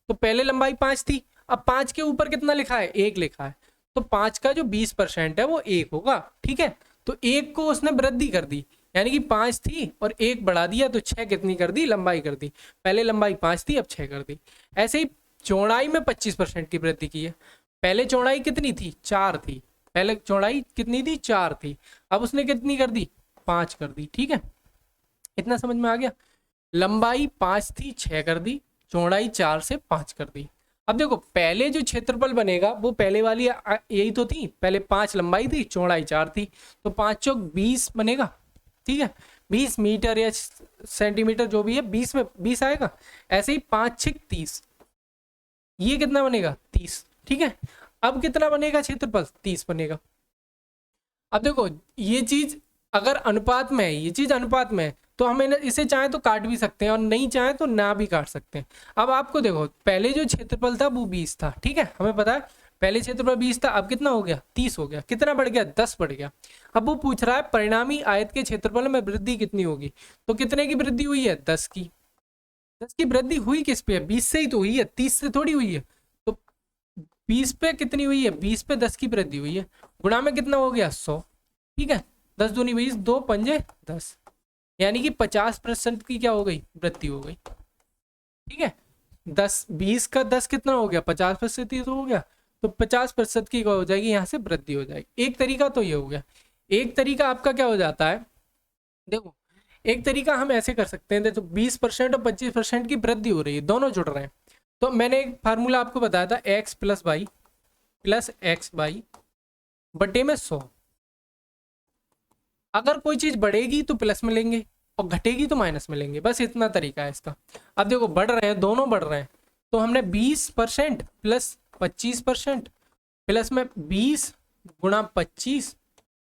A: तो पहले लंबाई 5 थी, अब 5 के ऊपर कितना लिखा है, 1 लिखा है, तो 5 का जो 20% है वो 1 होगा, ठीक है। तो 1 को उसने वृद्धि कर दी, यानी कि 5 थी और 1 बढ़ा दिया तो 6 कितनी कर दी, लंबाई कर दी। पहले लंबाई 5 थी, अब 6 कर दी। ऐसे ही चौड़ाई में 25% की वृद्धि की है। पहले चौड़ाई कितनी थी, 4 थी, पहले चौड़ाई कितनी थी, 4 थी, अब उसने कितनी कर दी, 5 कर दी, ठीक है। इतना समझ में आ गया। लंबाई 5 थी, 6 कर दी, चौड़ाई 4 से 5 कर दी। अब देखो पहले जो क्षेत्रफल बनेगा वो पहले वाली यही तो थी, पहले 5 लंबाई थी, चौड़ाई 4 थी, तो 5 चौक 20 बनेगा, ठीक है। 20 मीटर या सेंटीमीटर जो भी है, 20 में 20 आएगा। ऐसे ही 5 6 30, ये कितना बनेगा, 30, ठीक है। अब कितना बनेगा क्षेत्रफल, 30 बनेगा। अब देखो ये चीज अगर अनुपात में है, ये चीज अनुपात में है, तो हमें इसे चाहे तो काट भी सकते हैं और नहीं चाहे तो ना भी काट सकते हैं। अब आपको देखो पहले जो क्षेत्रफल था वो 20 था, ठीक है, हमें पता है पहले क्षेत्रफल 20 था, अब कितना हो गया, 30 हो गया। कितना बढ़ गया, 10 बढ़ गया। अब वो पूछ रहा है परिणामी आयत के क्षेत्रफल में वृद्धि कितनी होगी, तो कितने की वृद्धि हुई है, 10 की। 10 की वृद्धि हुई किस पे है, 20 से ही तो हुई है, 30 से थोड़ी हुई है। तो 20 पे कितनी हुई है, 20 पे 10 की वृद्धि हुई है, गुणा में कितना हो गया, 100, ठीक है। 10 दूनी 20, 2 पंजे 10, यानी कि 50% की क्या हो गई, वृद्धि हो गई, ठीक है। 10 20 का 10 कितना हो गया, 50% ही तो हो गया, तो 50% की हो जाएगी, यहाँ से वृद्धि हो जाएगी। एक तरीका तो ये हो गया। एक तरीका आपका क्या हो जाता है, देखो एक तरीका हम ऐसे कर सकते हैं, देखो 20% और 25% की वृद्धि हो रही है, दोनों जुड़ रहे हैं। तो मैंने एक फार्मूला आपको बताया था, x plus y plus x by बटे में 100। अगर कोई चीज बढ़ेगी तो प्लस में लेंगे और घटेगी तो माइनस में लेंगे, बस इतना तरीका है इसका। अब देखो बढ़ रहे हैं, दोनों बढ़ रहे हैं, तो हमने 20% प्लस 25% प्लस में 20 गुणा 25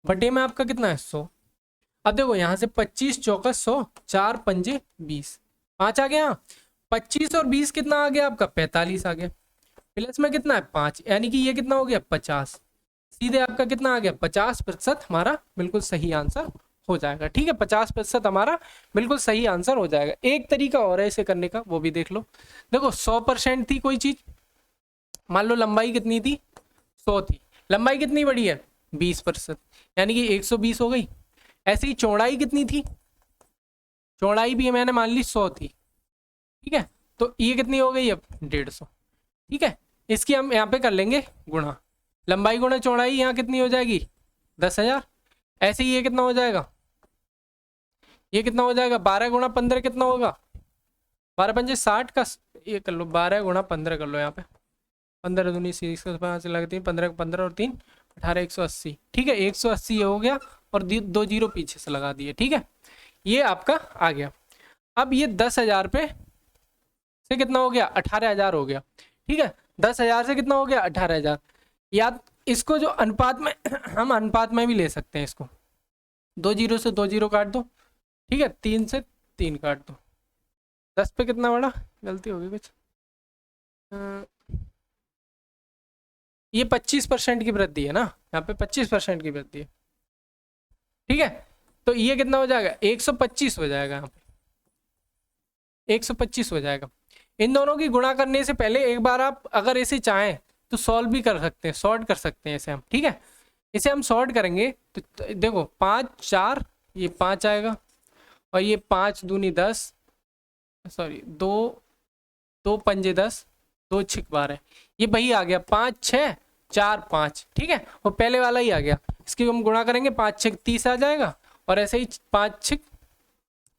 A: बटे में आपका कितना है, 100। अब देखो यहाँ से 25 चौका 100, 4 पंजे 20, 5 आ गया। 25 और 20 कितना आ गया आपका, 45 आ गया। प्लस में कितना है, 5, यानी कि ये कितना हो गया, 50। सीधे आपका कितना आ गया, 50% हमारा बिल्कुल सही आंसर हो जाएगा, ठीक है। 50% हमारा बिल्कुल सही आंसर हो जाएगा। एक तरीका और है इसे करने का, वो भी देख लो। देखो 100% थी कोई चीज, मान लो लंबाई कितनी थी, 100 थी, लंबाई कितनी बड़ी है, 20%, यानी कि 120 हो गई। ऐसे ही चौड़ाई कितनी थी, चौड़ाई भी मैंने मान ली 100 थी, ठीक है। तो ये कितनी हो गई अब, 150, ठीक है। इसकी हम यहाँ पे कर लेंगे गुणा, लंबाई गुणा चौड़ाई यहाँ कितनी हो जाएगी, 10,000। ऐसे ही ये कितना हो जाएगा, ये कितना हो जाएगा, 12 गुणा 15 कितना होगा, 12 पंजे 60 का, ये कर लो, 12 गुणा 15 कर लो यहाँ पे, 15 दूनी 5 लगती है, 15 15 और 3 18, 180। ठीक है, 180 ये हो गया और 2 जीरो पीछे से लगा दिए। ठीक है, ये आपका आ गया। अब ये 10,000 पे से कितना हो गया, 18,000 हो गया। ठीक है, 10,000 से कितना हो गया, 18,000। या इसको जो अनुपात में हम अनुपात में भी ले सकते हैं इसको, 2 जीरो से 2 जीरो काट दो। ठीक है, 3 से 3 काट दो। 10 पे कितना बड़ा, गलती होगी कुछ, ये 25% की वृद्धि है ना, यहाँ पे 25% की वृद्धि है। ठीक है, तो ये कितना हो जाएगा, 125 हो जाएगा, यहाँ पे 125 हो जाएगा। इन दोनों की गुणा करने से पहले एक बार आप अगर इसे चाहें तो सॉल्व भी कर सकते हैं, सॉर्ट कर सकते हैं इसे हम। ठीक है, इसे हम सॉर्ट करेंगे तो देखो 5 4 ये 5 आएगा, और ये 5 दूनी 10, सॉरी 2 2 पंजे 10, 2 6 12, ये वही आ गया 5 6 4 5। ठीक है, और पहले वाला ही आ गया, इसकी हम गुणा करेंगे 5 6 30 आ जाएगा, और ऐसे ही 5 6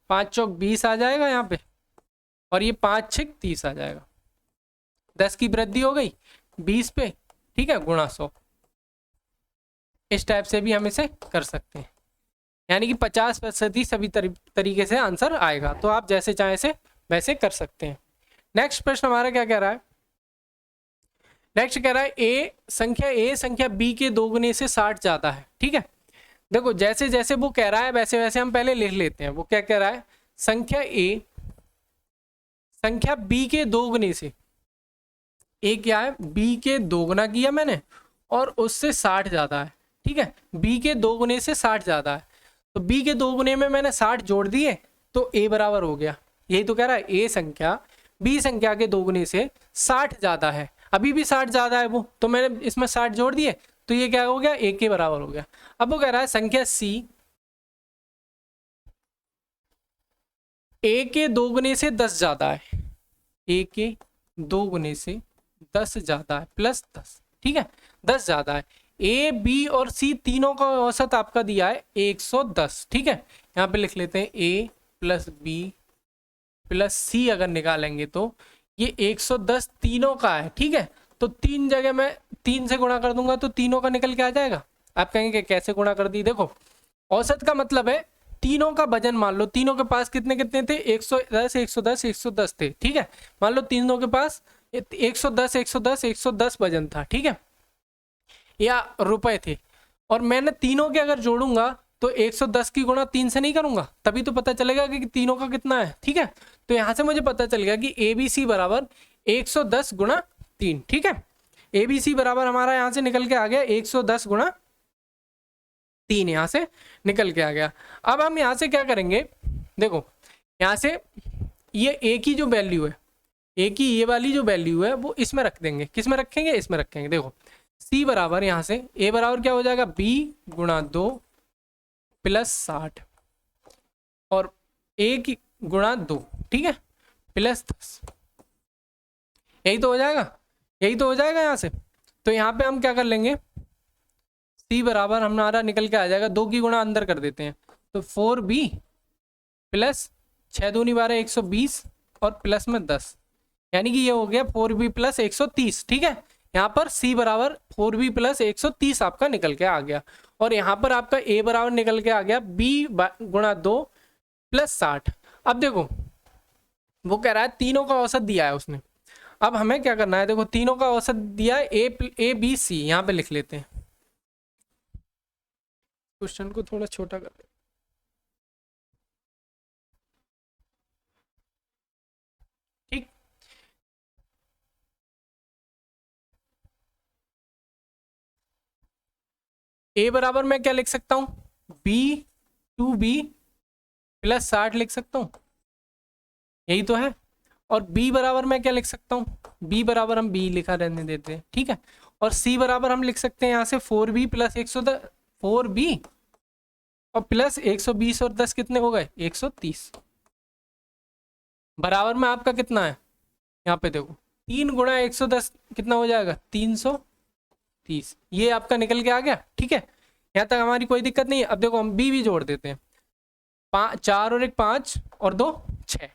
A: 5 चौक 20 आ जाएगा यहाँ पे, और ये 5 6 30 आ जाएगा। 10 की वृद्धि हो गई 20 पे। ठीक है, गुणा 100। इस टाइप से भी हम इसे कर सकते हैं, यानी कि 50% सभी तरीके से आंसर आएगा। तो आप जैसे चाहें से वैसे कर सकते हैं। नेक्स्ट प्रश्न हमारा क्या कह रहा है, नेक्स्ट कह रहा है ए संख्या बी के दोगुने से 60 ज्यादा है। ठीक है, देखो जैसे जैसे वो कह रहा है वैसे वैसे हम पहले लिख लेते हैं। वो क्या कह रहा है, संख्या बी के दोगुने से, ए क्या है, बी के दोगुना किया मैंने और उससे 60 ज्यादा है। ठीक है, बी के दोगुने से 60 ज्यादा है, तो बी के दोगुने में मैंने 60 जोड़ दिए तो ए बराबर हो गया। यही तो कह रहा है, ए संख्या बी संख्या के दोगुने से 60 ज्यादा है। अभी भी 60 ज्यादा है वो, तो मैंने इसमें 60 जोड़ दिए तो ये क्या हो गया, ए के बराबर हो गया। अब वो कह रहा है संख्या सी ए के दोगुने से 10 ज्यादा है, ए के दोगुने से 10 ज्यादा है प्लस 10। ठीक है, 10 ज्यादा है। ए बी और सी तीनों का औसत आपका दिया है 110। ठीक है, यहाँ पे लिख लेते हैं ए प्लस बी प्लस सी, अगर निकालेंगे तो ये 110 तीनों का है। ठीक है, तो 3 जगह मैं 3 से गुणा कर दूंगा तो तीनों का निकल के आ जाएगा। आप कहेंगे कैसे गुणा कर दी, देखो औसत का मतलब है तीनों का वजन, मान लो तीनों के पास कितने कितने थे, 110 110 110 थे। ठीक है, मान लो तीनों के पास 110 110 110 वजन था। ठीक है, या रुपए थे, और मैंने तीनों के अगर जोड़ूंगा तो 110 की गुणा 3 से नहीं करूंगा, तभी तो पता चलेगा कि तीनों का कितना है। ठीक है, तो यहां से मुझे पता चल गया कि ए बी सी बराबर 110 गुणा 3। ठीक है, ए बी सी बराबर हमारा यहां से निकल के आ गया 110 गुणा 3, यहां से निकल के आ गया। अब हम यहां से क्या करेंगे, देखो यहां से ये ए की जो वैल्यू है, ए की ये वाली जो वैल्यू है वो इसमें रख देंगे। किस में रखेंगे, इसमें रखेंगे। देखो सी बराबर यहाँ से ए बराबर क्या हो जाएगा, बी गुणा 2 प्लस 60, और ए की गुणा 2। ठीक है, प्लस 10, यही तो हो जाएगा, यही तो हो जाएगा यहाँ से। तो यहाँ पे हम क्या कर लेंगे, सी बराबर हमारा निकल के आ जाएगा, 2 की गुणा अंदर कर देते हैं तो 4b प्लस 6 दूनी 12 120 और प्लस में 10, यानी कि ये हो गया 4b प्लस 130। ठीक है, यहाँ पर c बराबर 4b प्लस 130 आपका निकल के आ गया, और यहाँ पर आपका a बराबर निकल के आ गया b गुणा 2 प्लस 60। अब देखो वो कह रहा है तीनों का औसत दिया है उसने। अब हमें क्या करना है, देखो तीनों का औसत दिया है ए बी सी, यहाँ पे लिख लेते हैं। क्वेश्चन को थोड़ा छोटा कर लेते हैं। ठीक, ए बराबर मैं क्या लिख सकता हूं, बी 2b प्लस 60 लिख सकता हूं, यही तो है। और b बराबर मैं क्या लिख सकता हूँ, b बराबर हम b लिखा रहने देते हैं। ठीक है, और c बराबर हम लिख सकते हैं यहाँ से 4b प्लस 110, 4b और प्लस 120 और 10 कितने हो गए, 130। बराबर में आपका कितना है, यहाँ पे देखो 3 गुणा 110 कितना हो जाएगा, 330। ये आपका निकल के आ गया। ठीक है, यहाँ तक हमारी कोई दिक्कत नहीं है। अब देखो हम b भी जोड़ देते हैं, 4 और 1 5 और 2 6,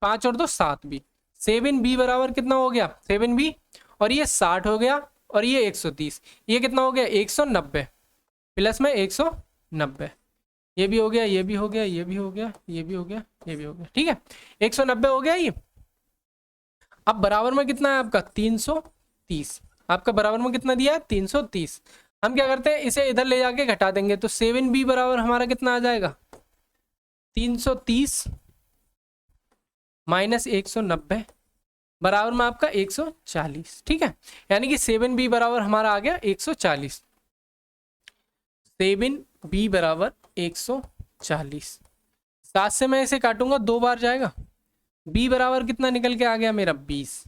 A: 5 और 2 7b, 7b बराबर कितना हो गया, 7b और ये 60 हो गया और ये 130, ये कितना हो गया 190 प्लस में 190, ये भी हो गया, ये भी हो गया, ये भी हो गया, ये भी हो गया, ये भी हो गया, ठीक है 190 हो गया ये। अब बराबर में कितना है आपका 330, आपका बराबर में कितना दिया है 330। हम क्या करते हैं इसे इधर ले जाके घटा देंगे, तो 7b बराबर हमारा कितना आ जाएगा 330 माइनस 190 बराबर में आपका 140, ठीक है, यानी कि 7b बराबर हमारा आ गया 140, 7b बराबर 140। 7 से मैं इसे काटूंगा 2 बार जाएगा, b बराबर कितना निकल के आ गया मेरा 20,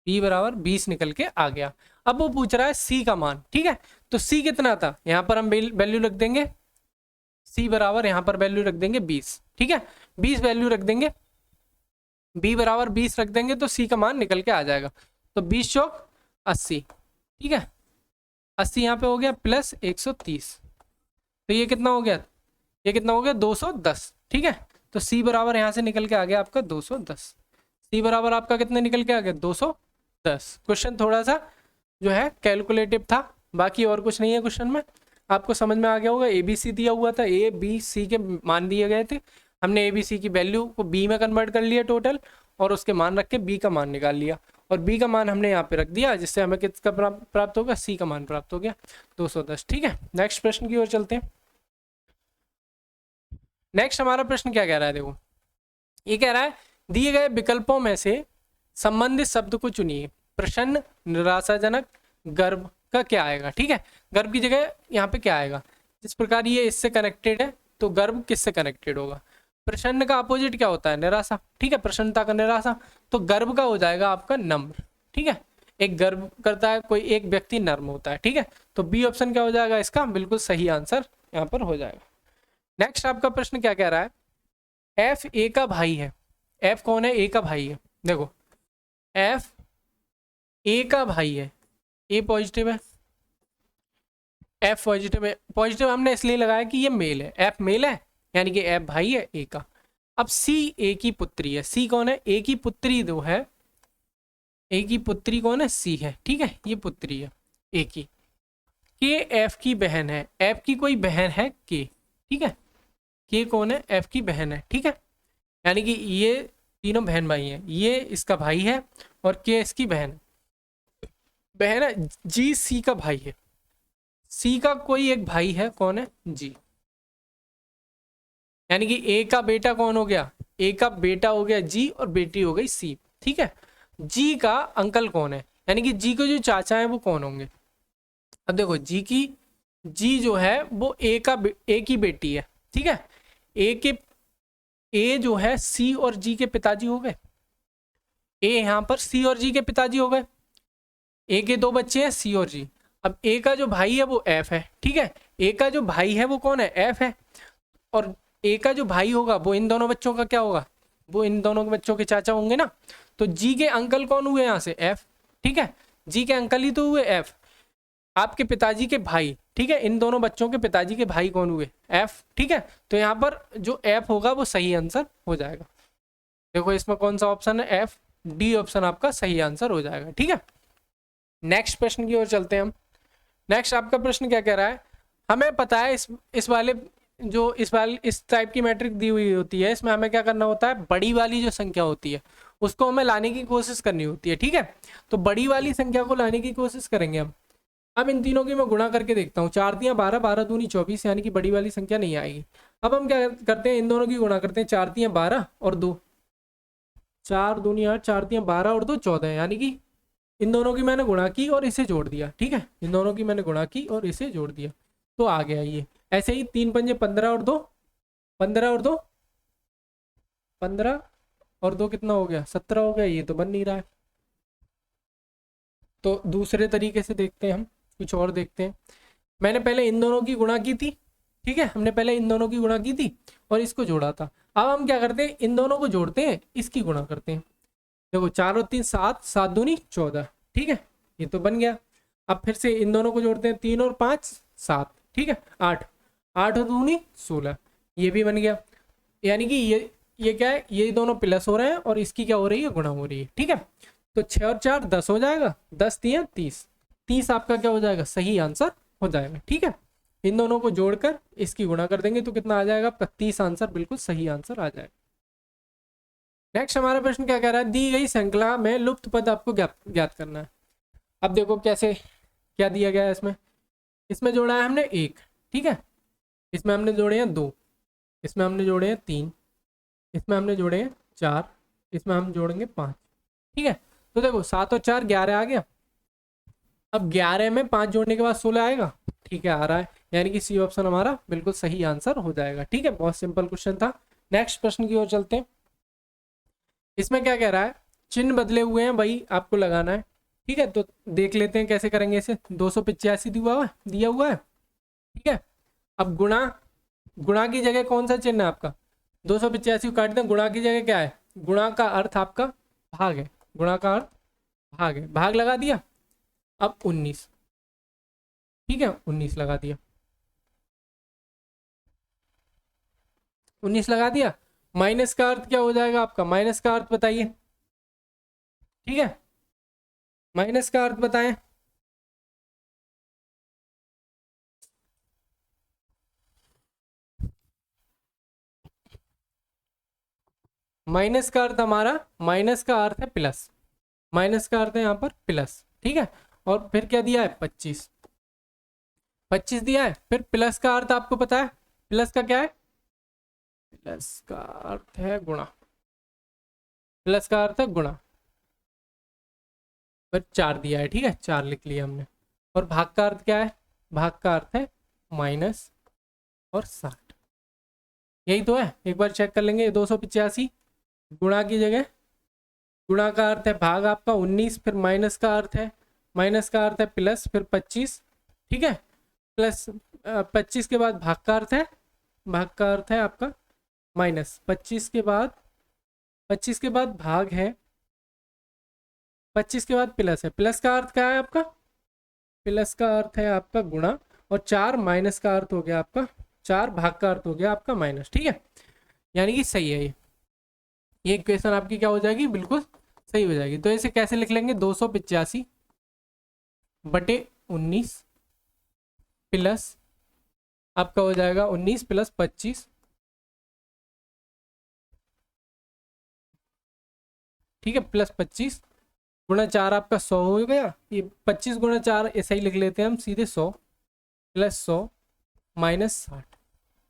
A: b बराबर 20 निकल के आ गया। अब वो पूछ रहा है c का मान, ठीक है, तो c कितना था, यहाँ पर हम वैल्यू रख देंगे, c बराबर यहाँ पर वैल्यू रख देंगे 20, ठीक है 20 वैल्यू रख देंगे, b बराबर 20 रख देंगे तो c का मान निकल के आ जाएगा। तो 20 चौक 80, ठीक है 80 यहाँ पे हो गया प्लस 130, तो ये कितना हो गया, ये कितना हो गया 210, ठीक है, तो c बराबर यहाँ से निकल के आ गया आपका 210, c बराबर आपका कितने निकल के आ गया 210। क्वेश्चन थोड़ा सा जो है कैलकुलेटिव था, बाकी और कुछ नहीं है क्वेश्चन में, आपको समझ में आ गया होगा। ABC दिया हुआ था, A B C के मान दिए गए थे, हमने ABC की वैल्यू को B में कन्वर्ट कर लिया टोटल, और उसके मान रख के B का मान निकाल लिया, और B का मान हमने यहाँ पे रख दिया, जिससे हमें किसका प्राप्त होगा C का मान प्राप्त हो गया 210, ठीक है। नेक्स्ट प्रश्न की ओर चलते हैं। नेक्स्ट हमारा प्रश्न क्या कह रहा है, देखो ये कह रहा है दिए गए विकल्पों में से संबंधित शब्द को चुनिए, प्रसन्न, निराशाजनक, गर्व का क्या आएगा, ठीक है, गर्व की जगह यहाँ पे क्या आएगा, जिस प्रकार ये इससे कनेक्टेड है तो गर्व किससे कनेक्टेड होगा, प्रसन्न का अपोजिट क्या होता है निराशा, ठीक है, प्रसन्नता का निराशा, तो गर्व का हो जाएगा आपका नम्र, ठीक है, एक गर्व करता है कोई एक व्यक्ति नर्म होता है, ठीक है, तो बी ऑप्शन क्या हो जाएगा इसका बिल्कुल सही आंसर यहाँ पर हो जाएगा। नेक्स्ट आपका प्रश्न क्या कह रहा है, एफ ए का भाई है, एफ कौन है, ए का भाई है, देखो एफ ए का भाई है, ए पॉजिटिव है, एफ पॉजिटिव है, पॉजिटिव हमने इसलिए लगाया कि ये मेल है, एफ मेल है यानी कि एफ भाई है ए का। अब सी ए की पुत्री है, सी कौन है, ए की पुत्री दो है, ए की पुत्री कौन है सी है, ठीक है, ये पुत्री है ए की, के एफ की बहन है, एफ की कोई बहन है के, ठीक है, के कौन है एफ की बहन है, ठीक है, यानी कि ये तीनों बहन भाई हैं, ये इसका भाई है और के इसकी बहन है, जी सी का भाई है, सी का कोई एक भाई है कौन है जी, यानी कि ए का बेटा कौन हो गया, ए का बेटा हो गया जी और बेटी हो गई सी, ठीक है, जी का अंकल कौन है, यानी कि जी के जो चाचा है वो कौन होंगे। अब देखो जी जो है वो ए की बेटी है, ठीक है, ए जो है सी और जी के पिताजी हो गए, ए यहाँ पर सी और जी के पिताजी हो गए, ए के दो बच्चे हैं सी और जी। अब ए का जो भाई है वो एफ है, ठीक है, ए का जो भाई है वो कौन है एफ है, और ए का जो भाई होगा वो इन दोनों बच्चों का क्या होगा, वो इन दोनों के बच्चों के चाचा होंगे ना, तो जी के अंकल कौन हुए यहाँ से एफ, ठीक है, जी के अंकल ही तो हुए एफ, आपके पिताजी के भाई, ठीक है, इन दोनों बच्चों के पिताजी के भाई कौन हुए एफ, ठीक है, तो यहाँ पर जो एफ होगा वो सही आंसर हो जाएगा। देखो इसमें कौन सा ऑप्शन है एफ, डी ऑप्शन आपका सही आंसर हो जाएगा, ठीक है। नेक्स्ट प्रश्न की ओर चलते हैं हम। नेक्स्ट आपका प्रश्न क्या कह रहा है, हमें पता है इस टाइप की मैट्रिक दी हुई होती है, इसमें हमें क्या करना होता है, बड़ी वाली जो संख्या होती है उसको हमें लाने की कोशिश करनी होती है, ठीक है, तो बड़ी वाली संख्या को लाने की कोशिश करेंगे हम। अब इन तीनों की मैं गुणा करके देखता हूँ, 4 तियाँ 12, 12 दूनी 24, यानी कि बड़ी वाली संख्या नहीं आएगी। अब हम क्या करते हैं, इन दोनों की गुणा करते हैं, 4 तियाँ 12 और 2, 4 दूनी 8, 4 तियाँ 12 और 2 14, यानी कि इन दोनों की मैंने गुणा की और इसे जोड़ दिया, ठीक है, इन दोनों की मैंने गुणा की और इसे जोड़ दिया तो आ गया ये। ऐसे ही 3 पंजे 15 और 2 15 और 2 15 और 2 कितना हो गया 17 हो गया, ये तो बन नहीं रहा है। तो दूसरे तरीके से देखते हैं हम, कुछ और देखते हैं। मैंने पहले इन दोनों की गुणा की थी, ठीक है, हमने पहले इन दोनों की गुणा की थी और इसको जोड़ा था। अब हम क्या करते हैं, इन दोनों को जोड़ते हैं, इसकी गुणा करते हैं। देखो 4 और 3 7, 7 दूनी 14, ठीक है, ये तो बन गया। अब फिर से इन दोनों को जोड़ते हैं, 3 और 5 7, ठीक है, 8, 8 और दूनी 16, ये भी बन गया। यानी कि ये क्या है, ये दोनों प्लस हो रहे हैं और इसकी क्या हो रही है गुणा हो रही है, ठीक है। तो 6 और 4 10 हो जाएगा, 10 दिए 30, 30 आपका क्या हो जाएगा, सही आंसर हो जाएगा। ठीक है, इन दोनों को जोड़कर इसकी गुणा कर देंगे तो कितना आ जाएगा आपका 30 आंसर, बिल्कुल सही आंसर आ जाएगा। नेक्स्ट हमारा प्रश्न क्या कह रहा है, दी गई श्रृंखला में लुप्त पद आपको ज्ञात करना है। अब देखो कैसे, क्या दिया गया है इसमें, इसमें जोड़ा है हमने 1, ठीक है, इसमें हमने जोड़े हैं 2, इसमें हमने जोड़े हैं 3, इसमें हमने जोड़े हैं 4, इसमें हम जोड़ेंगे 5। ठीक है, तो देखो 7 और 4 11 आ गया। अब 11 में 5 जोड़ने के बाद 16 आएगा। ठीक है, आ रहा है, यानी कि सी ऑप्शन हमारा बिल्कुल सही आंसर हो जाएगा। ठीक है, बहुत सिंपल क्वेश्चन था। नेक्स्ट प्रश्न की ओर चलते हैं। इसमें क्या कह रहा है, चिन्ह बदले हुए हैं, वही आपको लगाना है। ठीक है, तो देख लेते हैं कैसे करेंगे इसे। 285 दिया हुआ है। ठीक है, अब गुणा की जगह कौन सा चिन्ह है आपका, 285 काट दें, गुणा की जगह क्या है, गुणा का अर्थ आपका भाग है, गुणा का अर्थ भाग है, भाग लगा दिया। अब 19, ठीक है, 19 लगा दिया, 19 लगा दिया। माइनस का अर्थ क्या हो जाएगा आपका, माइनस का अर्थ बताइए। ठीक है, माइनस का अर्थ बताएं। माइनस का अर्थ हमारा, माइनस का अर्थ है प्लस, माइनस का अर्थ है यहाँ पर प्लस। ठीक है, और फिर क्या दिया है 25, 25 दिया है। फिर प्लस का अर्थ आपको पता है, प्लस का क्या है, प्लस का अर्थ है गुणा, प्लस का अर्थ है गुणा। फिर 4 दिया है, ठीक है, 4 लिख लिया हमने। और भाग का अर्थ क्या है, भाग का अर्थ है माइनस और 60, यही तो है। एक बार चेक कर लेंगे, 285 गुणा की जगह, गुणा का अर्थ है भाग आपका 19, फिर माइनस का अर्थ है, माइनस का अर्थ है प्लस, फिर 25। ठीक है, प्लस 25 के बाद भाग का अर्थ है, भाग का अर्थ है आपका माइनस, 25 के बाद, 25 के बाद भाग है, 25 के बाद प्लस है, प्लस का अर्थ क्या है आपका, प्लस का अर्थ है आपका गुणा, और 4 माइनस का अर्थ हो गया आपका, 4 भाग का अर्थ हो गया आपका माइनस। ठीक है, यानी कि सही है ये इक्वेशन आपकी क्या हो जाएगी, बिल्कुल सही हो जाएगी। तो इसे कैसे लिख लेंगे, 285 बटे 19 प्लस आपका हो जाएगा 19 प्लस 25, ठीक है, प्लस 25 गुणा 4 आपका 100 हो गया। ये 25 गुणा 4 ऐसा ही लिख लेते हैं हम सीधे, 100 प्लस 100 माइनस 60।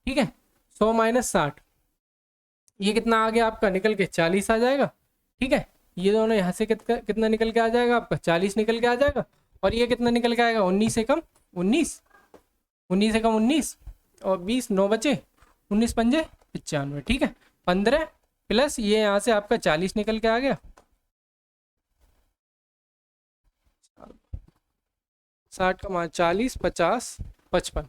A: ठीक है, 100 माइनस 60, ये कितना आ गया आपका, निकल के 40 आ जाएगा। ठीक है, ये दोनों यहाँ से कितना निकल के आ जाएगा आपका, 40 निकल के आ जाएगा। और ये कितना निकल के आएगा, 19 से कम 19, 19 से कम 19 और 20, 9 बचे, 19 पंजे 95। ठीक है, 15 प्लस ये यहाँ से आपका 40 निकल के आ गया, 60 का 40 50 55,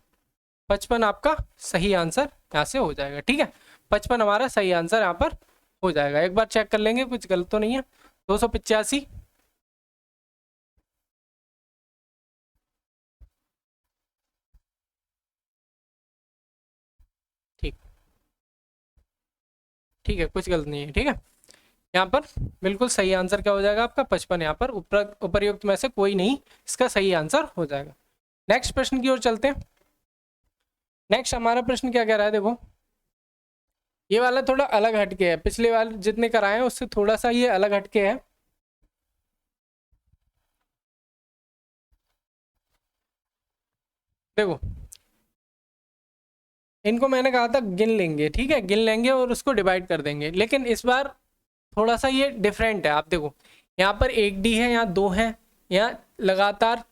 A: 55 आपका सही आंसर यहाँ से हो जाएगा। ठीक है, 55 हमारा सही आंसर यहाँ पर हो जाएगा। एक बार चेक कर लेंगे कुछ गलत तो नहीं है। 285 ठीक, ठीक है, कुछ गलत नहीं है। ठीक है, यहाँ पर बिल्कुल सही आंसर क्या हो जाएगा आपका 55, यहाँ पर उपर्युक्त में से कोई नहीं इसका सही आंसर हो जाएगा। नेक्स्ट प्रश्न की ओर चलते हैं। नेक्स्ट हमारा प्रश्न क्या कह रहा है, देखो ये वाला थोड़ा अलग हटके है, पिछले वाले जितने कराए हैं उससे थोड़ा सा ये अलग हटके है। देखो इनको मैंने कहा था गिन लेंगे, ठीक है, गिन लेंगे और उसको डिवाइड कर देंगे, लेकिन इस बार थोड़ा सा ये डिफरेंट है। आप देखो यहाँ पर 1 डी है, यहाँ 2 है, यहाँ लगातार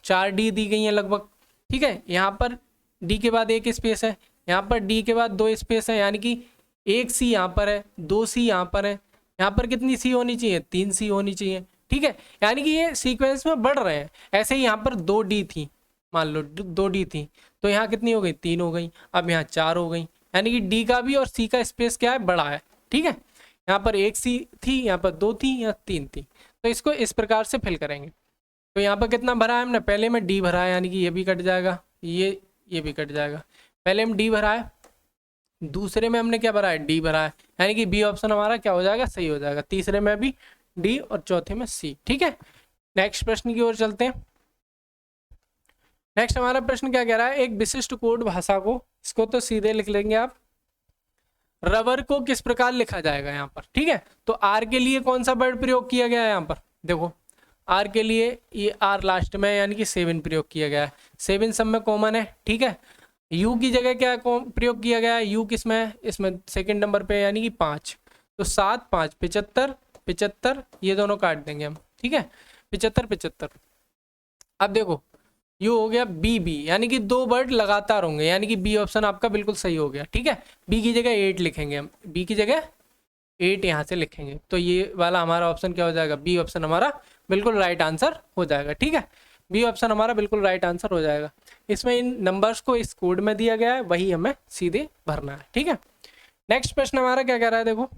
A: 4 डी दी गई है लगभग। ठीक है, यहाँ पर डी के बाद 1 स्पेस है, यहाँ पर डी के बाद 2 स्पेस है, यानी कि 1 सी यहाँ पर है, 2 सी यहाँ पर है, यहाँ पर कितनी सी होनी चाहिए, 3 सी होनी चाहिए। ठीक है, यानी कि ये सीक्वेंस में बढ़ रहे हैं। ऐसे ही यहाँ पर 2 डी थी, मान लो 2 डी थी, तो यहाँ कितनी हो गई, 3 हो गई, अब यहाँ 4 हो गई, यानी कि डी का भी और सी का स्पेस क्या है, बड़ा है। ठीक है, यहाँ पर 1 सी थी, यहाँ पर 2 थी, यहाँ 3 थी, तो इसको इस प्रकार से फिल करेंगे। तो यहाँ पर कितना भरा है हमने, पहले में डी भरा है, यानी कि ये भी कट जाएगा, ये भी कट जाएगा। पहले में डी भरा है, दूसरे में हमने क्या भरा है, डी भरा है, यानी कि बी ऑप्शन हमारा क्या हो जाएगा, सही हो जाएगा। तीसरे में भी डी और चौथे में सी। ठीक है, नेक्स्ट प्रश्न की ओर चलते हैं। नेक्स्ट हमारा प्रश्न क्या कह रहा है, एक विशिष्ट कोड भाषा को, इसको तो सीधे लिख लेंगे आप, रबर को किस प्रकार लिखा जाएगा यहाँ पर। ठीक है, तो आर के लिए कौन सा वर्ड प्रयोग किया गया है यहाँ पर, देखो आर के लिए ये आर लास्ट में यानी कि 7 प्रयोग किया गया है, 7 सब में कॉमन है। ठीक है, यू की जगह क्या प्रयोग किया गया है, यू किस में है, इसमें सेकंड नंबर पे यानी कि 5, तो 7 5 75 75, ये दोनों काट देंगे हम। ठीक है, 75 75। अब देखो ये हो गया बी बी, यानी कि 2 वर्ड लगातार होंगे, यानी कि बी ऑप्शन आपका बिल्कुल सही हो गया। ठीक है, बी की जगह 8 लिखेंगे हम, बी की जगह 8 यहाँ से लिखेंगे, तो ये वाला हमारा ऑप्शन क्या हो जाएगा, बी ऑप्शन हमारा बिल्कुल राइट आंसर हो जाएगा। ठीक है, बी ऑप्शन हमारा बिल्कुल राइट आंसर हो जाएगा। इसमें इन नंबर्स को इस कोड में दिया गया है, वही हमें सीधे भरना है। ठीक है, नेक्स्ट प्रश्न हमारा क्या कह रहा है, देखो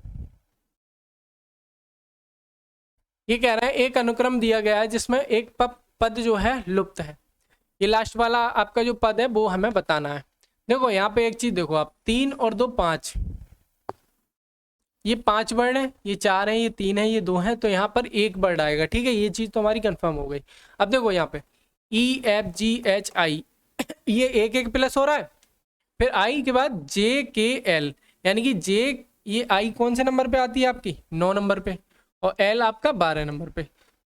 A: ये कह रहा है एक अनुक्रम दिया गया है जिसमें एक पद जो है लुप्त है, ये लास्ट वाला आपका जो पद है वो हमें बताना है। देखो यहाँ पे एक चीज देखो आप, 3 और 2 5, ये 5 वर्ड है, ये 4 है, ये 3 है, ये 2 है, तो यहाँ पर 1 वर्ड आएगा। ठीक है, ये चीज तो हमारी कंफर्म हो गई। अब देखो यहाँ पे E F G H I, ये एक एक प्लस हो रहा है, फिर आई के बाद जे के एल, यानी कि जे, ये आई कौन से नंबर पे आती है आपकी, 9 नंबर पे, और एल आपका 12 नंबर पे,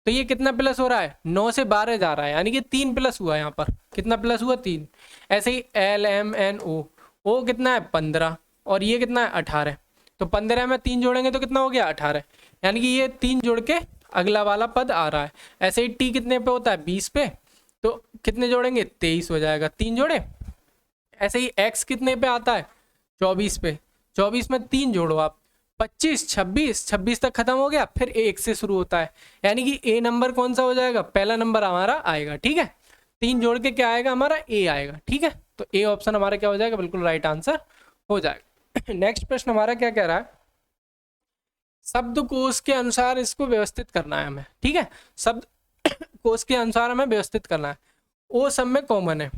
A: तो ये कितना प्लस हो रहा है, 9 से 12 जा रहा है, यानी कि 3 प्लस हुआ यहाँ पर, कितना प्लस हुआ 3। ऐसे ही एल एम एन ओ कितना है 15, और ये कितना है 18, तो 15 में 3 जोड़ेंगे तो कितना हो गया 18, यानी कि ये 3 जोड़ के अगला वाला पद आ रहा है। ऐसे ही टी कितने पे होता है 20 पे, तो कितने जोड़ेंगे 23 हो जाएगा, 3 जोड़े। ऐसे ही एक्स कितने पे आता है 24 पे, 24 में 3 जोड़ो आप, 25 26 26 तक खत्म हो गया, फिर 1 से शुरू होता है, यानी कि ए नंबर कौन सा हो जाएगा, पहला नंबर हमारा आएगा। ठीक है, 3 जोड़ के क्या आएगा हमारा ए आएगा। ठीक है, तो ए ऑप्शन हमारा क्या हो जाएगा, बिल्कुल राइट आंसर हो जाएगा। नेक्स्ट प्रश्न हमारा क्या कह रहा है, शब्दकोश के अनुसार इसको व्यवस्थित करना है हमें। ठीक है, शब्द कोश के अनुसार हमें व्यवस्थित करना है। ओ सब में कॉमन है,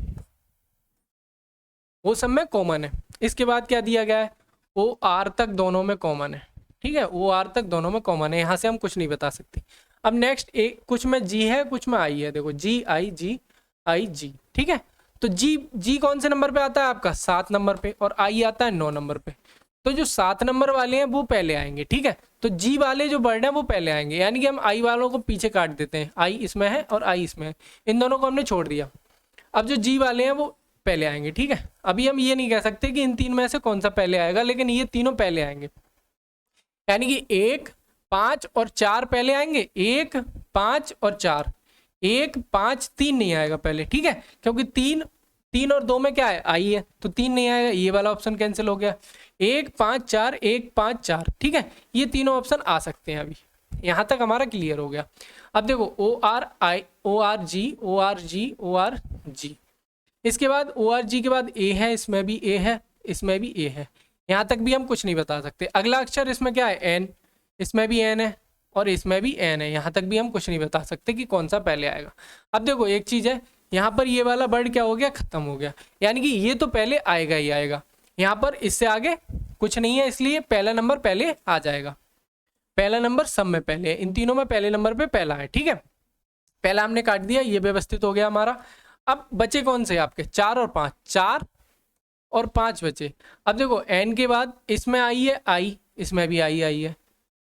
A: वो सब में कॉमन है। इसके बाद क्या दिया गया है, ओ आर तक दोनों में कॉमन है। ठीक है, ओ आर तक दोनों में कॉमन है, यहाँ से हम कुछ नहीं बता सकते। अब नेक्स्ट एक कुछ में जी है, कुछ में आई है, देखो जी आई जी। ठीक है, तो जी कौन से नंबर पे आता है आपका 7 नंबर पे, और आई आता है 9 नंबर पे, तो जो 7 नंबर वाले हैं वो पहले आएंगे। ठीक है, तो जी वाले जो वर्ड हैं वो पहले आएंगे, यानी कि हम आई वालों को पीछे काट देते हैं, आई इसमें है और आई इसमें है, इन दोनों को हमने छोड़ दिया। अब जो जी वाले हैं वो पहले आएंगे। ठीक है, अभी हम ये नहीं कह सकते कि इन 3 में से कौन सा पहले आएगा, लेकिन ये तीनों पहले आएंगे, यानी कि 1 5 और 4 पहले आएंगे, 1 5 और 4, 1 5 3 नहीं आएगा पहले। ठीक है, क्योंकि 3 और 2 में क्या है आई है, तो 3 नहीं आएगा, ये वाला ऑप्शन कैंसिल हो गया। 1 5 4 1 5 4, ठीक है, ये तीनों ऑप्शन आ सकते हैं। अभी यहाँ तक हमारा क्लियर हो गया। अब देखो ओ आर जी, इसके बाद ओ आर जी के बाद ए है, इसमें भी ए है, इसमें भी ए है, यहाँ तक भी हम कुछ नहीं बता सकते। अगला अक्षर इसमें क्या है एन, इसमें भी एन है और इसमें भी एन है, यहाँ तक भी हम कुछ नहीं बता सकते कि कौन सा पहले आएगा। अब देखो एक चीज़ है, यहाँ पर ये वाला वर्ड क्या हो गया, खत्म हो गया, यानी कि ये तो पहले आएगा ही आएगा, यहाँ पर इससे आगे कुछ नहीं है, इसलिए पहला नंबर पहले आ जाएगा। पहला नंबर सब में पहले है, इन तीनों में पहले नंबर पे पहला है। ठीक है, पहला हमने काट दिया, ये व्यवस्थित हो गया हमारा। अब बचे कौन से आपके 4 और 5, 4 और 5 बचे। अब देखो एन के बाद इसमें आई है आई, इसमें भी आई है।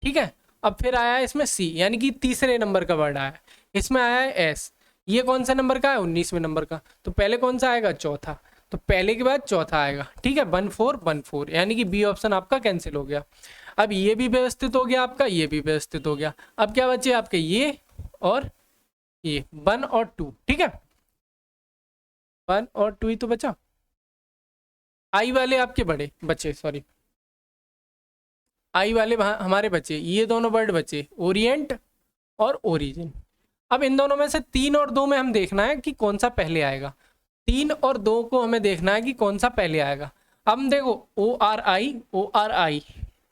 A: ठीक है, अब फिर आया है इसमें सी, यानी कि तीसरे नंबर का वर्ड आया है। इसमें आया है एस, ये कौन सा नंबर का है 19वें नंबर का, तो पहले कौन सा आएगा चौथा, तो पहले के बाद चौथा आएगा। ठीक है, 1 4 1 4, यानी कि बी ऑप्शन आपका कैंसिल हो गया। अब ये भी व्यवस्थित हो गया आपका, ये भी व्यवस्थित हो गया। अब क्या बचे आपके ये और ये 1 और 2। ठीक है, 1 और 2 ही तो बचा। आई वाले आपके बड़े बचे, सॉरी आई वाले हमारे बचे, ये दोनों वर्ड बचे ओरिएंट और ओरिजिन। अब इन दोनों में से 3 और 2 में हम देखना है कि कौन सा पहले आएगा। 3 और 2 को हमें देखना है कि कौन सा पहले आएगा। अब हम देखो ओ आर आई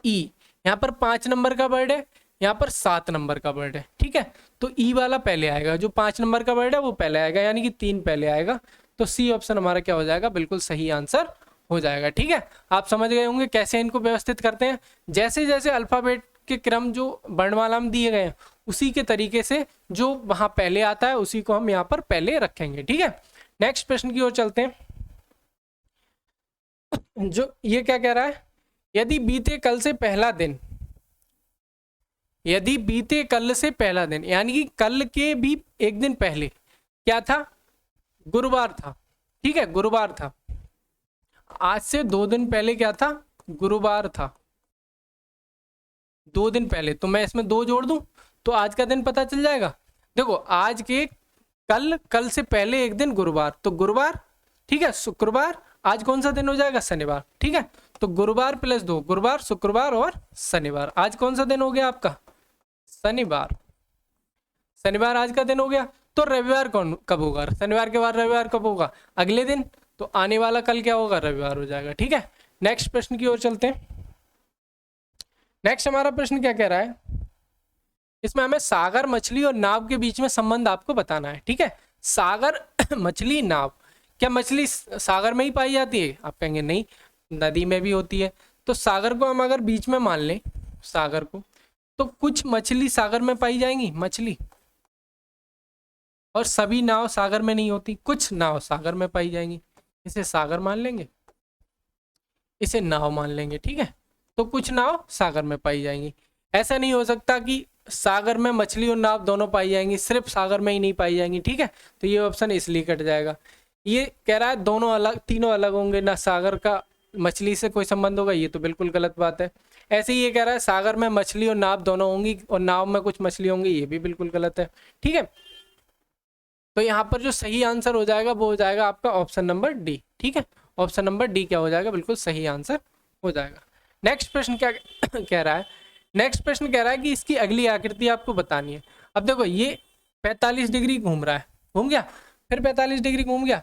A: ई, यहाँ पर 5 नंबर का वर्ड है, यहाँ पर 7 नंबर का वर्ड है। ठीक है, तो ई वाला पहले आएगा, जो 5 नंबर का वर्ड है वो पहले आएगा, यानी कि 3 पहले आएगा, तो सी ऑप्शन हमारा क्या हो जाएगा, बिल्कुल सही आंसर हो जाएगा। ठीक है, आप समझ गए होंगे कैसे इनको व्यवस्थित करते हैं। जैसे जैसे अल्फाबेट उसके क्रम जो वर्णमाला में दिए गए हैं उसी के तरीके से जो वहां पहले आता है उसी को हम यहाँ पर पहले रखेंगे। ठीक है, नेक्स्ट प्रश्न की ओर चलते हैं। जो ये क्या कह रहा है, यदि बीते कल से पहला दिन, यदि बीते कल से पहला दिन यानी कि कल के भी एक दिन पहले क्या था, गुरुवार था। ठीक है, गुरुवार था। आज से 2 दिन पहले क्या था, गुरुवार था। 2 दिन पहले, तो मैं इसमें 2 जोड़ दूं तो आज का दिन पता चल जाएगा। देखो आज के कल से पहले एक दिन गुरुवार, तो गुरुवार, ठीक है, शुक्रवार, आज कौन सा दिन हो जाएगा, शनिवार। ठीक है, तो गुरुवार प्लस 2, गुरुवार, शुक्रवार और शनिवार। आज कौन सा दिन हो गया आपका, शनिवार। शनिवार आज का दिन हो गया। तो रविवार कब होगा, शनिवार के बाद रविवार कब होगा, अगले दिन। तो आने वाला कल क्या होगा, रविवार हो जाएगा। ठीक है, नेक्स्ट प्रश्न की ओर चलते हैं। नेक्स्ट हमारा प्रश्न क्या कह रहा है, इसमें हमें सागर, मछली और नाव के बीच में संबंध आपको बताना है। ठीक है, सागर मछली, नाव, क्या मछली सागर में ही पाई जाती है, आप कहेंगे नहीं, नदी में भी होती है। तो सागर को हम अगर बीच में मान लें, सागर को, तो कुछ मछली सागर में पाई जाएंगी, मछली, और सभी नाव सागर में नहीं होती, कुछ नाव सागर में पाई जाएंगी। इसे सागर मान लेंगे, इसे नाव मान लेंगे। ठीक है, तो कुछ नाव सागर में पाई जाएंगी। ऐसा नहीं हो सकता कि सागर में मछली और नाव दोनों पाई जाएंगी, सिर्फ सागर में ही नहीं पाई जाएंगी। ठीक है, तो ये ऑप्शन इसलिए कट जाएगा। ये कह रहा है दोनों अलग, तीनों अलग होंगे, ना सागर का मछली से कोई संबंध होगा, ये तो बिल्कुल गलत बात है। ऐसे ही ये कह रहा है सागर में मछली और नाव दोनों होंगी और नाव में कुछ मछली होंगी, ये भी बिल्कुल गलत है। ठीक है, तो यहाँ पर जो सही आंसर हो जाएगा वो हो जाएगा आपका ऑप्शन नंबर डी। ठीक है, ऑप्शन नंबर डी क्या हो जाएगा, बिल्कुल सही आंसर हो जाएगा। नेक्स्ट प्रश्न क्या कह रहा है, नेक्स्ट प्रश्न कह रहा है कि इसकी अगली आकृति आपको बतानी है। अब देखो ये 45 डिग्री घूम रहा है, घूम गया, फिर 45 डिग्री घूम गया,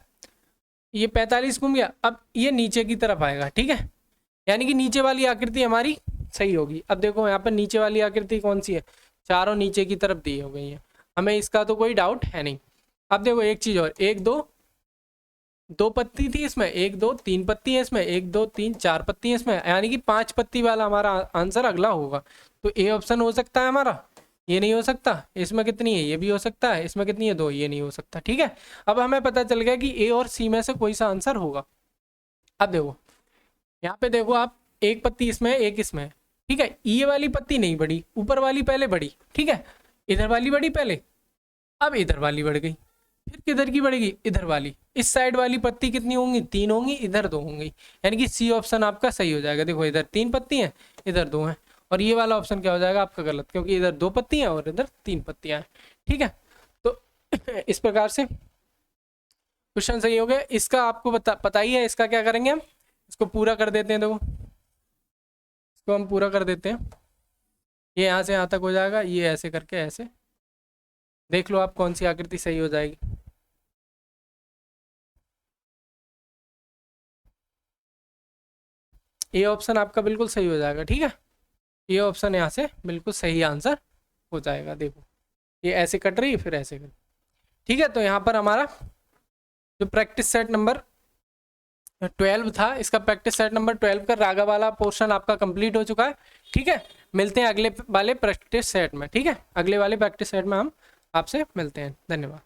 A: ये 45 घूम गया, अब ये नीचे की तरफ आएगा। ठीक है, यानी कि नीचे वाली आकृति हमारी सही होगी। अब देखो यहाँ पर नीचे वाली आकृति कौन सी है, चारों नीचे की तरफ दी हो गई है, हमें इसका तो कोई डाउट है नहीं। अब देखो एक चीज और, 1 2 पत्ती थी इसमें, 1 2 3 पत्ती है इसमें, 1 2 3 4 पत्ती है इसमें, यानी कि 5 पत्ती वाला हमारा आंसर अगला होगा। तो ए ऑप्शन हो सकता है हमारा, ये नहीं हो सकता। इसमें कितनी है, ये भी हो सकता है। इसमें कितनी है, 2, ये नहीं हो सकता। ठीक है, अब हमें पता चल गया कि ए और सी में से कोई सा आंसर होगा। अब देखो यहाँ पे देखो आप, एक पत्ती इसमें है, एक इसमें है। ठीक है, ये वाली पत्ती नहीं बढ़ी, ऊपर वाली पहले बढ़ी। ठीक है, इधर वाली बढ़ी पहले, अब इधर वाली बढ़ गई, फिर किधर की बढ़ेगी, इधर वाली। इस साइड वाली पत्ती कितनी होंगी, 3 होंगी, इधर 2 होंगी, यानी कि सी ऑप्शन आपका सही हो जाएगा। देखो इधर 3 पत्ती हैं, इधर 2 हैं, और ये वाला ऑप्शन क्या हो जाएगा आपका गलत, क्योंकि इधर 2 पत्ती हैं और इधर 3 पत्तियां हैं। ठीक है, तो इस प्रकार से क्वेश्चन सही हो गया। इसका आपको पता ही है, इसका क्या करेंगे हम, इसको पूरा कर देते हैं। देखो इसको हम पूरा कर देते हैं, ये यहाँ से यहाँ तक हो जाएगा, ये ऐसे करके ऐसे देख लो आप कौन सी आकृति सही हो जाएगी। ये ऑप्शन आपका बिल्कुल सही हो जाएगा। ठीक है, ये ऑप्शन यहाँ से बिल्कुल सही आंसर हो जाएगा। देखो ये ऐसे कट रही है, फिर ऐसे कट। ठीक है, तो यहाँ पर हमारा जो प्रैक्टिस सेट नंबर 12 था, इसका प्रैक्टिस सेट नंबर 12 का रागा वाला पोर्शन आपका कंप्लीट हो चुका है। ठीक है, मिलते हैं अगले वाले प्रैक्टिस सेट में। ठीक है, अगले वाले प्रैक्टिस सेट में हम आपसे मिलते हैं। धन्यवाद।